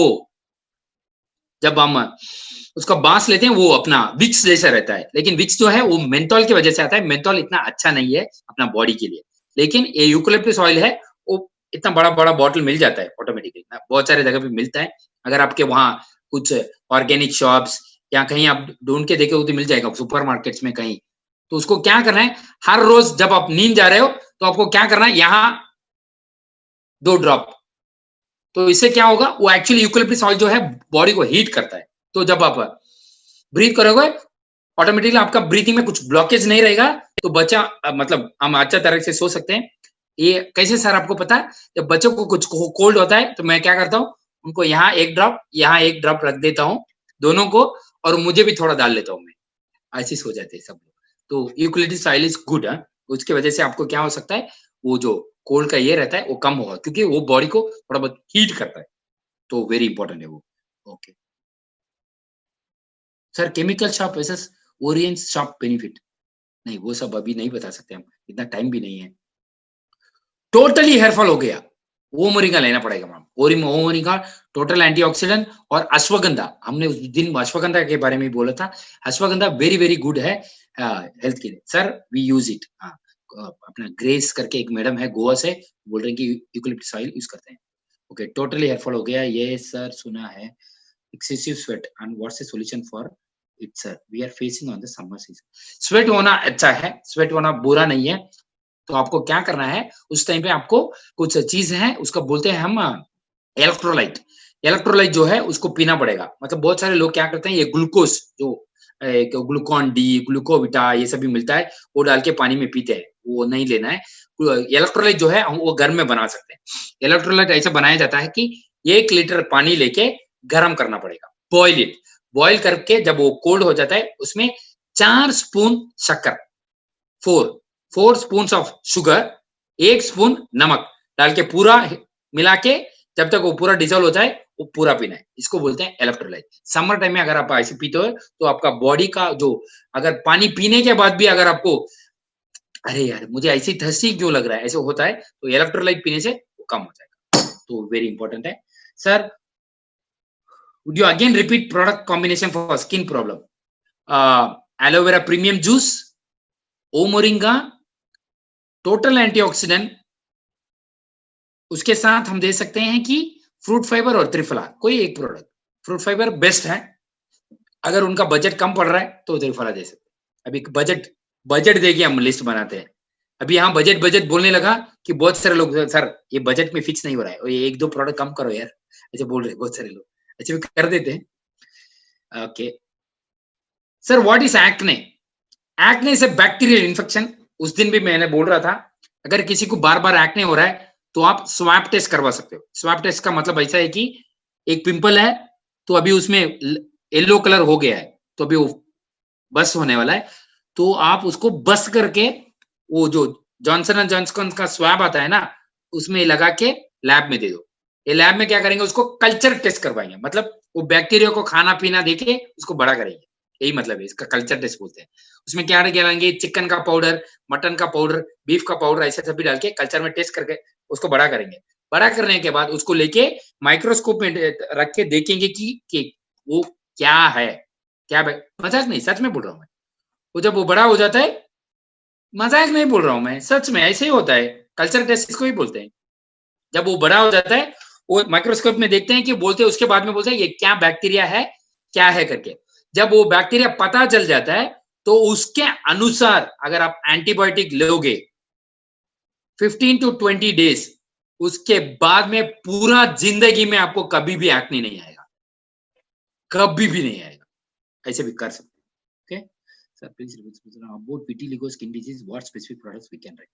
S1: जब हम उसका बाँस लेते हैं, वो अपना विक्स जैसा रहता है। लेकिन विक्स जो है, वो मेंथॉल की वजह से आता है। मेंथॉल इतना अच्छा नहीं है अपना बॉडी के लिए। लेकिन ये यूकलिप्टस ऑयल है, वो इतना बड़ा-बड़ा बॉटल मिल जाता है ऑटोमेटिकली ना, बहुत सारे जगह पे मिलता है। अगर आपके वहाँ कुछ ऑर्गेनिक शॉप्स या कहीं आप ढूँढ के देखोगे तो मिल जाएगा सुपरमार्केट्स में कहीं। तो उसको क्या करना है, हर रोज़ जब आप नींद जा रहे हो, तो आपको क्या करना है, यहाँ 2 ड्रॉप। तो इससे क्या होगा, वो एक्चुअली यूकलिप्टस ऑयल जो है बॉडी को हीट करता है। तो जब आप ब्रीथ करोगे, ऑटोमेटिकली आपका ब्रीथिंग में कुछ ब्लॉकेज नहीं रहेगा, तो बच्चा मतलब हम अच्छा तरह से सो सकते हैं। ये कैसे सर आपको पता है? जब बच्चों को कुछ कोल्ड होता है, तो मैं क्या करता हूँ, उनको यहाँ 1 ड्रॉप, यहाँ 1 ड्रॉप रख देता हूँ, दोनों को, और मुझे भी थोड़ा डाल लेता हूँ मैं। ऐसे सो जाते हैं सब लोग। तो यूटिलिटी स्टाइल इज़ गुड उसकी वजह से आपको क्या हो सकता है, वो जो कोल्ड का ये रहता है, वो कम होगा क्योंकि वो बॉडी को थोड़ा बहुत हीट करता है। तो वेरी इंपॉर्टेंट है वो। Okay. Sir chemical shop versus Orient shop benefit, नहीं वो सब अभी नहीं बता सकते हम, इतना टाइम भी नहीं है। टोटली हेयर फॉल हो गया, वो मोरिंगा लेना पड़ेगा मैम। वो मोरिंगा टोटल एंटीऑक्सीडेंट और अश्वगंधा, हमने उस दिन अश्वगंधा के बारे में बोला था। अश्वगंधा वेरी वेरी गुड है हेल्थ के लिए। Sir we use it. हाँ, अपना ग्रेस करके एक मैडम है गोवा से, बोल रहे हैं कि यूकलिप्टस ऑयल यूज करते हैं। ओके, टोटली हेयर फॉल हो गया, ये सर सुना है। Excessive sweat and what's the solution for it sir? We are facing on the summer season. Sweat होना अच्छा है, स्वेट होना बुरा नहीं है। तो आपको क्या करना है, उस टाइम पे आपको कुछ चीज़ है, उसको बोलते हैं हम इलेक्ट्रोलाइट। इलेक्ट्रोलाइट जो है उसको पीना पड़ेगा। मतलब बहुत सारे लोग क्या करते हैं, ये ग्लूकोज़ जो एक ग्लूकॉन डी, ग्लूकोविटा ये सब भी मिलता है, वो डाल के पानी में पीते हैं, वो नहीं लेना है। इलेक्ट्रोलाइट जो है हम वो घर में बना सकते हैं। इलेक्ट्रोलाइट ऐसा बनाया जाता है कि 1 लीटर पानी लेके गरम करना पड़ेगा, बॉयल इट। बॉयल करके जब वो कोल्ड हो जाता है, उसमें 4 स्पून शक्कर, 4 4 स्पून्स ऑफ शुगर, 1 स्पून नमक डाल के पूरा मिला के जब तक वो पूरा डिसॉल्व हो जाए, वो पूरा पीना है। इसको बोलते हैं इलेक्ट्रोलाइट। समर टाइम में अगर आप ऐसे पीते हो, तो आपका बॉडी का जो अगर पानी पीने के बाद भी अगर आपको अरे यार मुझे ऐसे थर्स्टी क्यों लग रहा है, ऐसे होता है, तो इलेक्ट्रोलाइट पीने से वो कम हो जाएगा। तो वेरी इंपॉर्टेंट है। Sir, would you again repeat product combination for skin problem? Aloe vera premium juice, ओ मोरिंगा, टोटल एंटीऑक्सीडेंट, उसके साथ हम दे सकते हैं कि फ्रूट फाइबर और त्रिफला, कोई एक प्रोडक्ट। फ्रूट फाइबर बेस्ट है, अगर उनका बजट कम पड़ रहा है तो त्रिफला दे सकते हैं। अभी बजट बजट देखिए, हम लिस्ट बनाते हैं। अभी यहाँ बजट बजट बोलने लगा कि बहुत सारे लोग सर ये बजट में फिक्स नहीं हो रहा है, और ये 1-2 प्रोडक्ट कम करो यार, ऐसे बोल रहे हैं बहुत सारे लोग। ऐसे भी कर देते हैं। Okay. Sir what is acne? Acne is a bacterial infection. उस दिन भी मैंने बोल रहा था, अगर किसी को बार-बार एक्ने हो रहा है, तो आप स्वैब टेस्ट करवा सकते हो। स्वैब टेस्ट का मतलब ऐसा है कि एक पिंपल है, तो अभी उसमें येलो कलर हो गया है, तो अभी वो बस होने वाला है। तो आप उसको बस करके वो जो जॉनसन एंड जॉनसन का स्वैब आता है ना, उसमें लगा के लैब में दे दो। ये लैब में क्या करेंगे, उसको कल्चर टेस्ट करवाएंगे, मतलब वो बैक्टीरिया को खाना पीना देके उसको बड़ा करेंगे। यही मतलब है, इसका कल्चर टेस्ट बोलते हैं। उसमें क्या डालेंगे, चिकन का पाउडर, मटन का पाउडर, बीफ का पाउडर, ऐसे सभी डाल के कल्चर में टेस्ट करके उसको बड़ा करेंगे। बड़ा करने के बाद उसको लेके माइक्रोस्कोप में रख के देखेंगे कि वो क्या है, क्या मजाक नहीं, सच में बोल रहा हूँ मैं। वो जब वो बड़ा हो जाता है, मजाक नहीं बोल रहा हूँ मैं, सच में ऐसे ही होता है। कल्चर टेस्ट इसको ही बोलते हैं। जब वो बड़ा हो जाता है, वो माइक्रोस्कोप में देखते हैं कि बोलते हैं, उसके बाद में बोलते हैं ये क्या बैक्टीरिया है, क्या है करके। जब वो बैक्टीरिया पता चल जाता है, तो उसके अनुसार अगर आप एंटीबायोटिक लोगे 15 टू 20 डेज, उसके बाद में पूरा जिंदगी में आपको कभी भी एक्ने नहीं आएगा, कभी भी नहीं आएगा। ऐसे भी कर सकते हैं। Okay sir, please about vitiligo skin disease, what specific products we can write.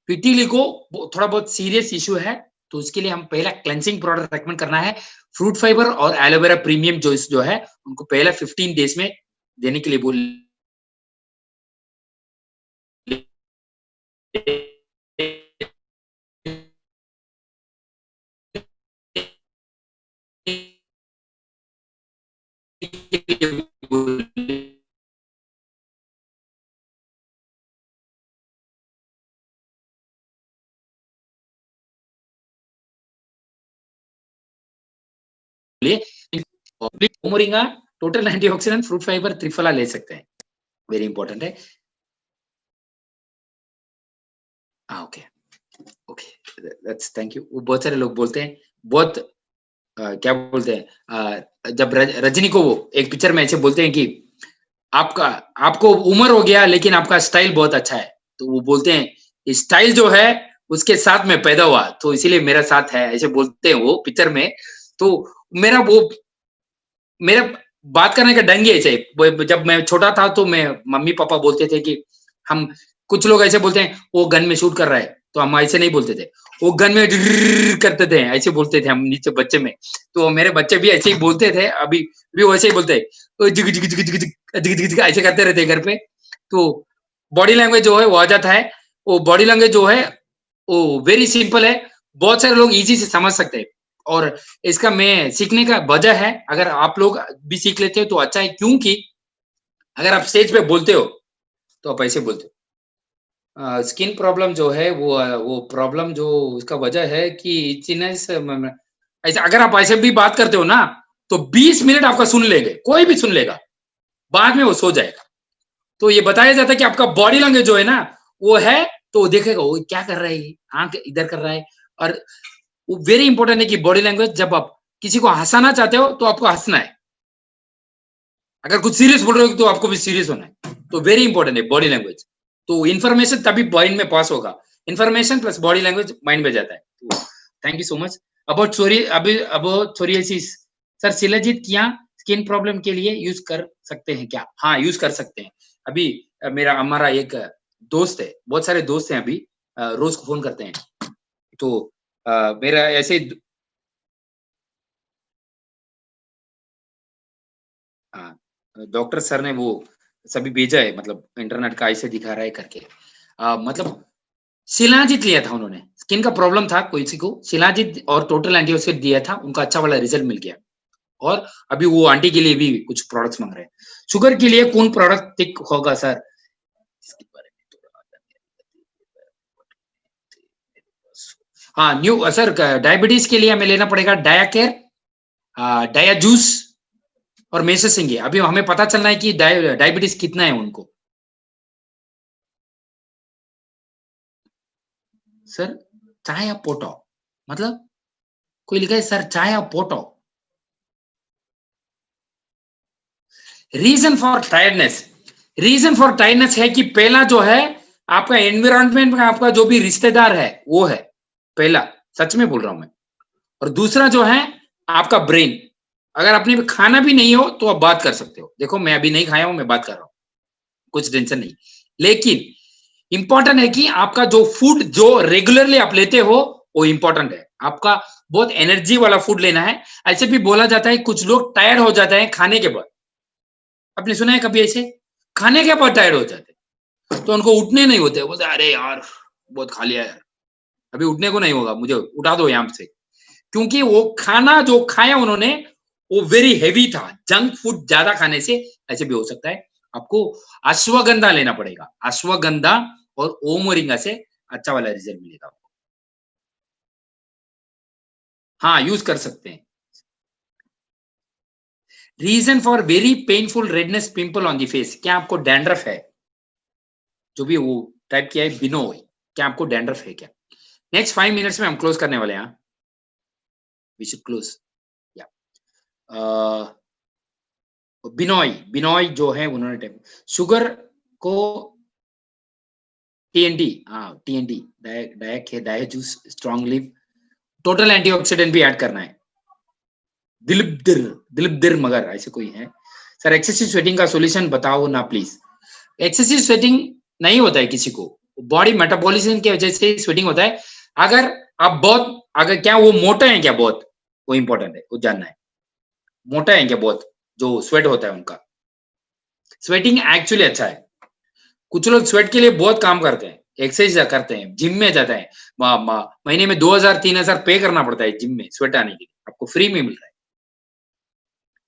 S1: Vitiligo थोड़ा बहुत सीरियस इशू है, तो उसके लिए हम पहला क्लेंसिंग प्रोडक्ट रेकमेंड करना है। फ्रूट फाइबर और एलोवेरा प्रीमियम जो है, उनको पहला 15 डेज में देने के लिए बोल moringa, total antioxidant, fruit fibre, triphala ले सकते हैं, वेरी इंपॉर्टेंट है। Okay okay, that's thank you. बहुत सारे लोग बोलते हैं, बहुत क्या बोलते हैं, जब रजनी को वो एक पिक्चर में ऐसे बोलते हैं कि आपका आपको उम्र हो गया लेकिन आपका स्टाइल बहुत अच्छा है, तो वो बोलते हैं स्टाइल जो है उसके साथ में पैदा हुआ, तो इसीलिए मेरा साथ है, ऐसे बोलते हैं वो पिक्चर में। तो मेरा वो मेरा बात करने का ढंग ही ऐसे, जब मैं छोटा था तो मैं मम्मी पापा बोलते थे कि हम, कुछ लोग ऐसे बोलते हैं वो गन में शूट कर रहा है, तो हम ऐसे नहीं बोलते थे, वो गन में करते थे, ऐसे बोलते थे हम नीचे बच्चे में। तो मेरे बच्चे भी ऐसे ही बोलते थे, अभी भी वैसे ही बोलते हैं, jig jig jig jig jig jig ऐसे करते रहते घर पे। तो बॉडी लैंग्वेज जो है वो आ जाता है, वो बॉडी लैंग्वेज जो है वो वेरी सिंपल है, बहुत सारे लोग इजी से समझ सकते हैं। और इसका मैं सीखने का वजह है, अगर आप लोग भी सीख लेते हो तो अच्छा है, क्योंकि अगर आप स्टेज पे बोलते हो तो आप ऐसे बोलते हो। स्किन प्रॉब्लम जो है वो प्रॉब्लम जो उसका वजह है कि इचीनेस, ऐसे अगर आप ऐसे भी बात करते हो ना, तो 20 मिनट आपका सुन लेंगे, कोई भी सुन लेगा, बाद में वो सो जाएगा। तो ये बताया जाता है कि आपका बॉडी लैंग्वेज जो है ना, वो है, तो देखेगा वो क्या कर रहा है, आंख इधर कर रहा है। और वो वेरी इंपॉर्टेंट है कि बॉडी लैंग्वेज, जब आप किसी को हंसाना चाहते हो तो आपको हंसना है, अगर कुछ सीरियस बोल रहे हो तो आपको भी सीरियस होना है। तो वेरी इंपॉर्टेंट है बॉडी लैंग्वेज। तो इन्फॉर्मेशन तभी माइंड में पास होगा, information plus body language mind में जाता है। तो thank you so much. About sorry, अभी अबाउट सोरियासिस, सर शिलाजीत क्या स्किन प्रॉब्लम के लिए यूज कर सकते हैं क्या? हाँ, यूज कर सकते हैं। अभी मेरा हमारा एक दोस्त है, बहुत सारे दोस्त हैं, अभी रोज को फोन करते हैं, तो मेरा ऐसे हाँ, डॉक्टर सर ने वो सभी भेजा है, मतलब इंटरनेट का ऐसे दिखा रहा है करके। मतलब शिलाजीत लिया था उन्होंने, स्किन का प्रॉब्लम था किसी को, शिलाजीत और टोटल एंटीऑक्सीडेंट दिया था, उनका अच्छा वाला रिजल्ट मिल गया। और अभी वो आंटी के लिए भी कुछ प्रोडक्ट्स मांग रहे हैं। शुगर के लिए कौन प्रोडक्ट ठीक होगा सर? इसके बारे में हाँ, न्यू सर, डायबिटीज के लिए हमें लेना पड़ेगा डाया केयर, डाया जूस और मेसेज सिंगे। अभी हमें पता चलना है कि डायबिटीज कितना है उनको। सर चाय पोटो, मतलब कोई लिखा है सर चाय पोटो। Reason for tiredness, reason for tiredness है कि पहला जो है आपका एनवायरमेंट में आपका जो भी रिश्तेदार है वो है पहला, सच में बोल रहा हूं मैं। और दूसरा जो है आपका ब्रेन। अगर अपने में खाना भी नहीं हो तो आप बात कर सकते हो, देखो मैं अभी नहीं खाया हूं, मैं बात कर रहा हूं, कुछ टेंशन नहीं। लेकिन इंपॉर्टेंट है कि आपका जो फूड जो रेगुलरली आप लेते हो वो इंपॉर्टेंट है, आपका बहुत एनर्जी वाला फूड लेना है। ऐसे भी बोला जाता है कुछ लोग टायर्ड हो जाते हैं खाने के बाद, आपने सुना है कभी ऐसे? खाने के बाद टायर्ड हो जाते हैं, तो उनको उठने नहीं होते, बोलते अरे यार बहुत खा लिया यार, अभी उठने को नहीं होगा, मुझे उठा दो यहाँ से। क्योंकि वो खाना जो खाया उन्होंने वो वेरी हेवी था। जंक फूड ज्यादा खाने से ऐसे भी हो सकता है। आपको अश्वगंधा लेना पड़ेगा, अश्वगंधा और ओम मोरिंगा से अच्छा वाला रिजल्ट मिलेगा आपको। हाँ, यूज कर सकते हैं। Reason for very painful redness pimple on the face, क्या आपको डैंड्रफ है? जो भी वो टाइप किया है बिनोय, क्या आपको डैंड्रफ है क्या? नेक्स्ट 5 मिनट्स में हम क्लोज करने वाले हैं। We should close. या बिनोय, बिनोय जो है उन्होंने टाइप शुगर को टीएनडी, हाँ टीएनडी, डायक है, डाया juice, strong liv, total antioxidant भी ऐड करना है। दिलीप दिर मगर ऐसे कोई है सर? एक्सेसिव स्वेटिंग का सॉल्यूशन बताओ ना प्लीज। एक्सेसिव स्वेटिंग नहीं होता है किसी को, बॉडी मेटाबॉलिज्म की वजह से स्वेटिंग होता है। अगर आप बहुत, अगर क्या वो मोटा है क्या बहुत, वो इंपॉर्टेंट है, वो जानना है। मोटा है क्या बहुत, जो स्वेट होता है उनका? स्वेटिंग एक्चुअली अच्छा है। कुछ लोग स्वेट के लिए बहुत काम करते हैं, एक्सरसाइज करते हैं, जिम में जाते हैं, महीने में 2000-3000 पे करना पड़ता है जिम में स्वेट आने के लिए, आपको फ्री में मिल रहा है।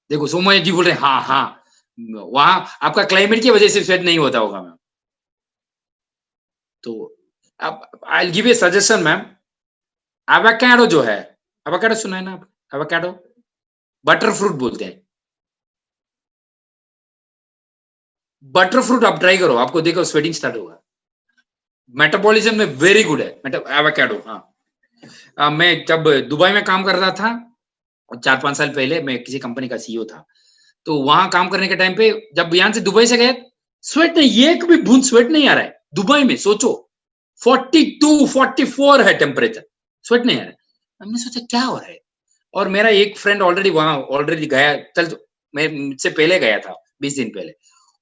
S1: देखो सोमय जी बोल रहे हैं हाँ हाँ, वहां आपका क्लाइमेट की वजह से स्वेट नहीं होता होगा मैम। तो अब I will give a suggestion ma'am. Avocado जो है, एवोकाडो सुना है ना आप? एवोकाडो बटर फ्रूट बोलते हैं। बटर फ्रूट आप ट्राई करो, आपको देखो स्वेटिंग स्टार्ट होगा। मेटाबॉलिज्म में वेरी गुड है एवोकाडो। हाँ, मैं जब दुबई में काम कर रहा था 4-5 साल पहले, मैं किसी कंपनी का सीईओ था। तो वहां काम करने के टाइम पे जब यहाँ से दुबई से गए, स्वेट नहीं, एक भी बूंद स्वेट नहीं आ रहा है दुबई में। सोचो 42-44 है टेम्परेचर, स्वेट नहीं आ रहा है। हमने सोचा क्या हो रहा है। और मेरा एक फ्रेंड ऑलरेडी वहां ऑलरेडी गया, चल तो मैं मुझसे पहले गया था 20 दिन पहले।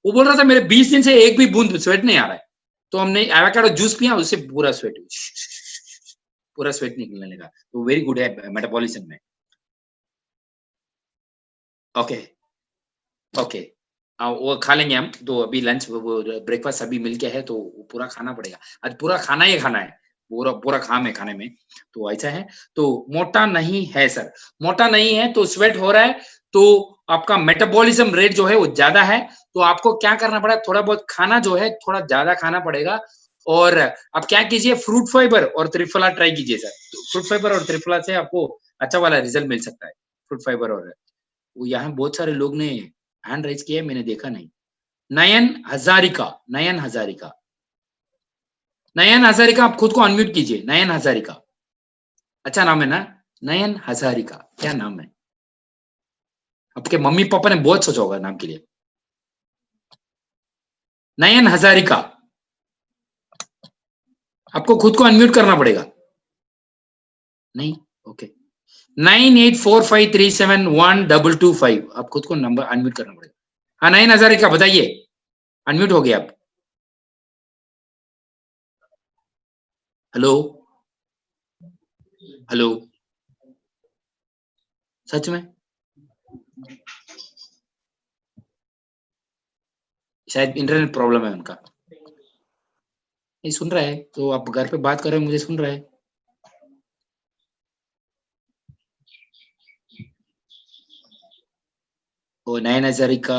S1: वो बोल रहा था मेरे 20 दिन से एक भी बूंद स्वेट नहीं आ रहा है। तो हमने एवोकाडो जूस पिया, उससे पूरा स्वेट, पूरा स्वेट निकलने लगा। तो वेरी गुड है मेटाबॉलिज्म में। ओके ओके, वो खा लेंगे हम। तो अभी लंच वो ब्रेकफास्ट अभी मिल गया है, तो पूरा खाना पड़ेगा। आज पूरा खाना ही खाना है, पूरा पूरा काम है खाने में। तो ऐसा है। तो मोटा नहीं है सर, मोटा नहीं है तो स्वेट हो रहा है, तो आपका मेटाबॉलिज्म रेट जो है वो ज्यादा है। तो आपको क्या करना पड़ेगा, थोड़ा बहुत खाना जो है थोड़ा ज्यादा खाना पड़ेगा। और आप क्या कीजिए, फ्रूट फाइबर और त्रिफला ट्राई कीजिए सर। तो फ्रूट फाइबर और त्रिफला से आपको अच्छा वाला रिजल्ट मिल सकता है। फ्रूट फाइबर और वो यहाँ बहुत सारे लोग ने हैंड राइज किया है, मैंने देखा नहीं। नयन हजारिका, नयन हजारिका, नयन हजारिका, आप खुद को अनम्यूट कीजिए। नयन हजारिका, अच्छा नाम है ना? नयन हजारिका, क्या नाम है? आपके मम्मी पापा ने बहुत सोचा होगा नाम के लिए। नयन हजारिका, आपको खुद को अनम्यूट करना पड़ेगा। नहीं, ओके। 9845371225, आप खुद को नंबर अनम्यूट करना पड़ेगा। हाँ नयन हजारिका बताइए, अनम्यूट हो गया आप। हेलो हेलो, सच में शायद इंटरनेट प्रॉब्लम है उनका। नहीं सुन रहा है तो आप घर पे बात कर रहे हैं, मुझे सुन रहा है। वो नयन हजारिका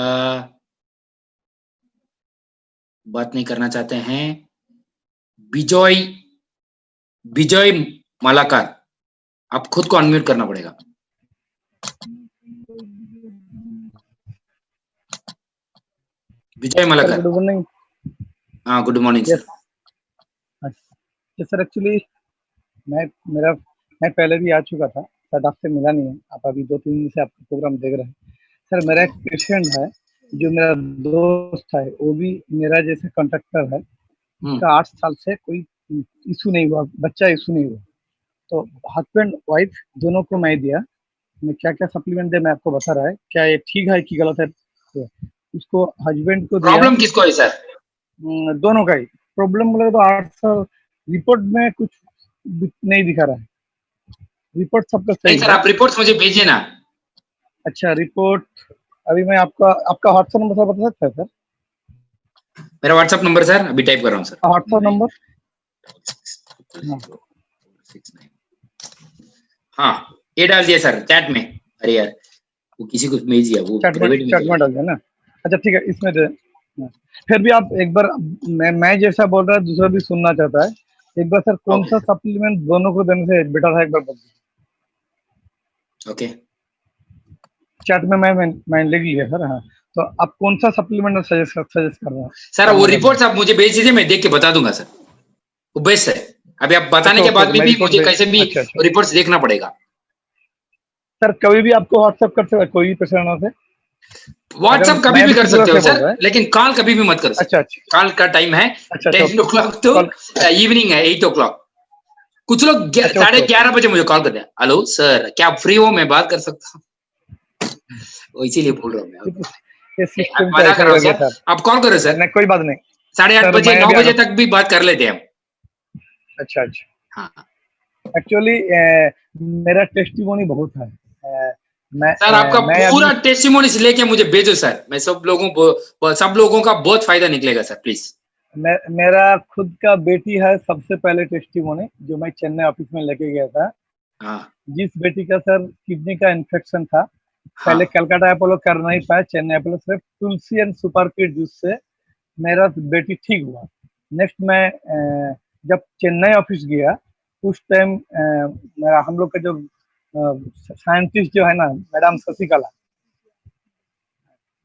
S1: बात नहीं करना चाहते हैं। बिजॉय, विजय मालाकार, आप खुद को अनम्यूट करना पड़ेगा। विजय
S2: सर
S1: मालाकार,
S2: गुड मॉर्निंग।
S1: हाँ good morning sir.
S2: Yes sir, actually मैं मेरा मैं पहले भी आ चुका था, शायद आपसे मिला नहीं है। आप अभी 2-3 दिन से आपका प्रोग्राम देख रहे हैं। सर मेरा एक पेशेंट है, जो मेरा दोस्त है, वो भी मेरा जैसे कॉन्ट्रैक्टर है। उसका 8 साल से कोई इशू नहीं हुआ, बच्चा इशू नहीं हुआ। तो हस्बैंड वाइफ दोनों को मैं दिया। मैं क्या क्या सप्लीमेंट दे मैं आपको बता रहा है, क्या ये ठीक है कि गलत है। तो उसको हस्बैंड को दिया।
S1: प्रॉब्लम किसको है सर?
S2: दोनों का ही प्रॉब्लम बोले तो 8 साल। रिपोर्ट में कुछ नहीं दिखा रहा है, रिपोर्ट सबका
S1: नहीं
S2: सही
S1: सर,
S2: है।
S1: आप रिपोर्ट्स मुझे भेजिए ना।
S2: अच्छा रिपोर्ट, अभी मैं आपका आपका व्हाट्सएप नंबर बता सकता है सर?
S1: मेरा व्हाट्सएप नंबर सर अभी टाइप कर रहा हूँ सर।
S2: व्हाट्सएप नंबर
S1: हाँ ये डाल दिया सर चैट में। अरे यार वो किसी को भेज दिया, वो प्राइवेट में
S2: चैट में डाल दिया ना। अच्छा ठीक है, इसमें फिर भी आप एक बार, मैं जैसा बोल रहा है दूसरा भी सुनना चाहता है, एक बार सर कौन सा सप्लीमेंट दोनों को देने से बेटर है एक बार बताइए।
S1: ओके
S2: चैट में मैं लिख लिया सर। हाँ तो आप कौन सा सप्लीमेंट सजेस्ट कर रहे हैं
S1: सर? वो रिपोर्ट्स आप मुझे भेज दीजिए, मैं देख के बता दूंगा सर, वो बेस्ट है। अभी आप बताने के बाद भी मुझे कैसे भी रिपोर्ट्स देखना पड़ेगा।
S2: सर कभी भी आपको व्हाट्सएप कर सकते हैं, कोई भी प्रश्न हो से
S1: व्हाट्सएप कभी भी कर सकते हो सर, लेकिन कॉल कभी भी मत करो सर।
S2: अच्छा
S1: कॉल का टाइम है 10 o'clock तो इवनिंग है 8 o'clock। कुछ लोग 11:30 बजे मुझे कॉल करते हैं, हेलो सर क्या आप फ्री हो, मैं बात कर सकता हूँ, इसीलिए बोल रहा हूँ मैं। मजा कर रहा हूँ सर, आप कॉल करो सर।
S2: कोई बात नहीं,
S1: 8:30 बजे 9 बजे तक भी बात कर लेते हैं हम।
S2: अच्छा अच्छा।
S1: हाँ
S2: एक्चुअली मेरा टेस्टिमोनी बहुत है।
S1: सर आपका पूरा टेस्टिमोनी लेके मुझे भेजो सर, मैं सब लोगों का बहुत फायदा निकलेगा सर प्लीज।
S2: मेरा खुद का बेटी है सबसे पहले टेस्टिमोनी, जो मैं चेन्नई ऑफिस में लेके गया था।
S1: हाँ।
S2: जिस बेटी का सर किडनी का इन्फेक्शन था, पहले कलकत्ता अपोलो कर नहीं पाया, चेन्नई अपोलो सिर्फ तुलसी एंड सुपर पीट जूस से मेरा बेटी ठीक हुआ। नेक्स्ट मैं जब चेन्नई ऑफिस गया उस टाइम मेरा हम लोग का जो साइंटिस्ट जो है ना मैडम शशिकला,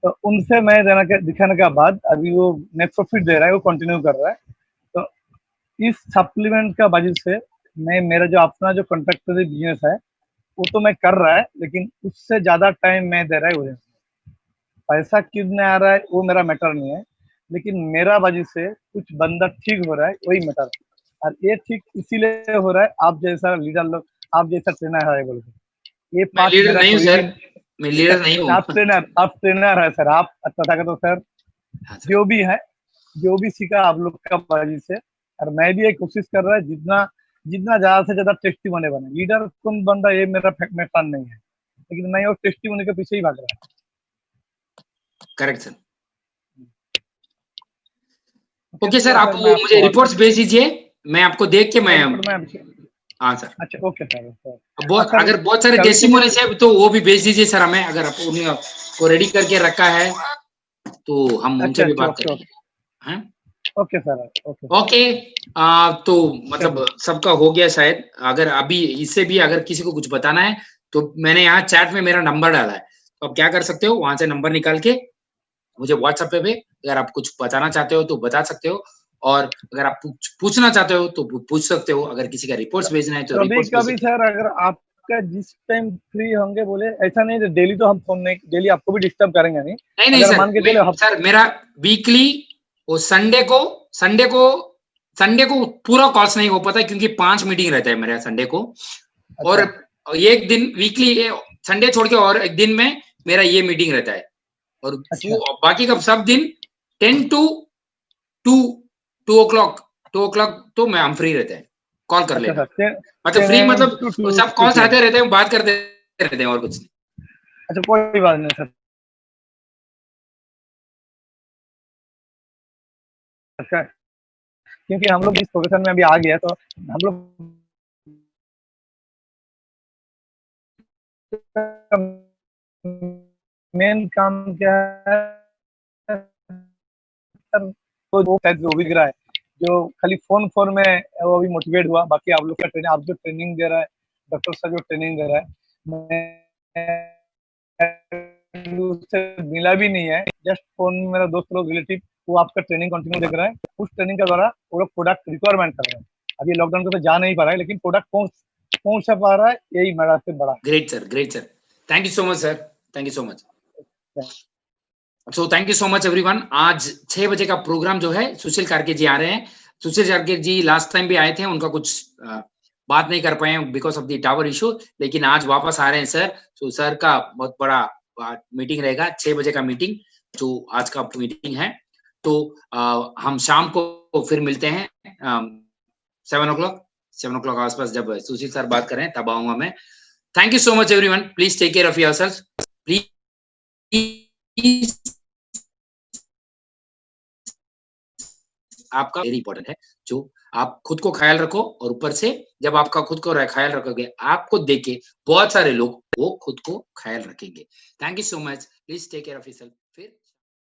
S2: तो उनसे मैं दिखाने के बाद अभी वो नेक्सोफिट दे रहा है, वो कंटिन्यू कर रहा है। तो इस सप्लीमेंट का वजह से मेरा जो अपना जो कॉन्ट्रैक्टरी बिजनेस है वो तो मैं कर रहा है, लेकिन उससे ज्यादा टाइम मैं दे रहा है उन्हें। पैसा कितने आ रहा है वो मेरा मैटर नहीं है, लेकिन मेरा वजह से कुछ बंदा ठीक हो रहा है वही मैटर है। और ये ठीक इसीलिए हो रहा है आप जैसा लीडर लोग, आप जैसा ट्रेनर है बोल के। ये
S1: मैं लीडर नहीं हूँ सर, मैं लीडर नहीं हूँ।
S2: आप ट्रेनर है सर, आप तथा तो सर जो भी है, जो भी सीखा आप लोग का वजह से। और मैं भी एक कोशिश कर रहा है जितना जितना ज्यादा से ज्यादा टेस्टिमोनी बने। लीडर कौन बंदा ये मेरा प्लान नहीं है, लेकिन मैं वो टेस्टिमोनी के पीछे ही भाग रहा है।
S1: Correct sir. ओके सर, आप मुझे रिपोर्ट्स भेज दीजिए, मैं आपको देख के मैं हाँ सर।
S2: अच्छा ओके सर।
S1: अगर बहुत सारे टेस्टिमोनीज है तो वो भी भेज दीजिए सर हमें, अगर आप उनको रेडी करके रखा है तो हम उनसे भी बात करेंगे।
S2: Okay sir
S1: okay. तो मतलब सबका हो गया शायद। अगर अभी इससे भी अगर किसी को कुछ बताना है तो मैंने यहाँ चैट में मेरा नंबर डाला है, तो आप क्या कर सकते हो, वहां से नंबर निकाल के मुझे व्हाट्सएप पे अगर आप कुछ बताना चाहते हो तो बता सकते हो, और अगर आप पूछना चाहते हो तो पूछ सकते हो। अगर किसी का रिपोर्ट्स भेजना है तो रिपोर्ट्स
S2: कभी सर अगर आपका जिस टाइम फ्री होंगे बोले, ऐसा नहीं है डेली तो हम फोन नहीं, डेली आपको भी डिस्टर्ब करेंगे नहीं
S1: सर, मान के चलो सर मेरा वीकली वो संडे को पूरा कॉल्स नहीं हो पाता क्योंकि 5 मीटिंग रहता है मेरा संडे को। और एक दिन वीकली संडे छोड़ के और एक दिन में मेरा ये मीटिंग रहता है, और बाकी का सब दिन 10 to 2 o'clock तो मैं हम फ्री रहते हैं, कॉल कर लेना। मतलब फ्री मतलब सब कॉल्स आते रहते हैं, बात करते रहते हैं और कुछ नहीं।
S2: अच्छा कोई बात नहीं सर। अच्छा क्योंकि हम लोग इस प्रोफेशन में अभी आ गया तो हम लोग मेन काम क्या है तो वो भी गिरा है, जो खाली फोन में वो भी मोटिवेट हुआ। बाकी आप लोग का ट्रेनिंग, आप जो ट्रेनिंग दे रहा है, डॉक्टर साहब जो ट्रेनिंग दे रहा है, उससे मिला भी नहीं है, जस्ट फोन में मेरा दोस्त लोग रिलेटिव वो आपका ट्रेनिंग कंटिन्यू देख रहा है। उस ट्रेनिंग के द्वारा वो लोग प्रोडक्ट रिक्वायरमेंट कर रहे हैं। अभी लॉकडाउन को तो जा नहीं पा रहा है, लेकिन प्रोडक्ट पहुंच पा रहा है, यही मेरा से बड़ा।
S1: Great sir, thank you so much sir, thank you so much. So thank you so much everyone. आज 6 बजे का प्रोग्राम जो है सुशील कार्के जी आ रहे हैं। सुशील कार्के जी लास्ट टाइम भी आए थे, उनका कुछ बात नहीं कर पाए because of the tower issue, लेकिन आज वापस आ रहे हैं सर। तो सर का बहुत बड़ा मीटिंग रहेगा, 6 बजे का मीटिंग जो आज का मीटिंग है। तो हम शाम को फिर मिलते हैं 7 o'clock आसपास, जब सुशील सर बात करें तब आऊंगा मैं। Thank you so much everyone, please take care of yourself, please आपका वेरी इंपॉर्टेंट है, जो आप खुद को ख्याल रखो और ऊपर से जब आपका खुद को ख्याल रखोगे, आपको देख के बहुत सारे लोग वो खुद को ख्याल रखेंगे। Thank you so much. Please take care of yourself.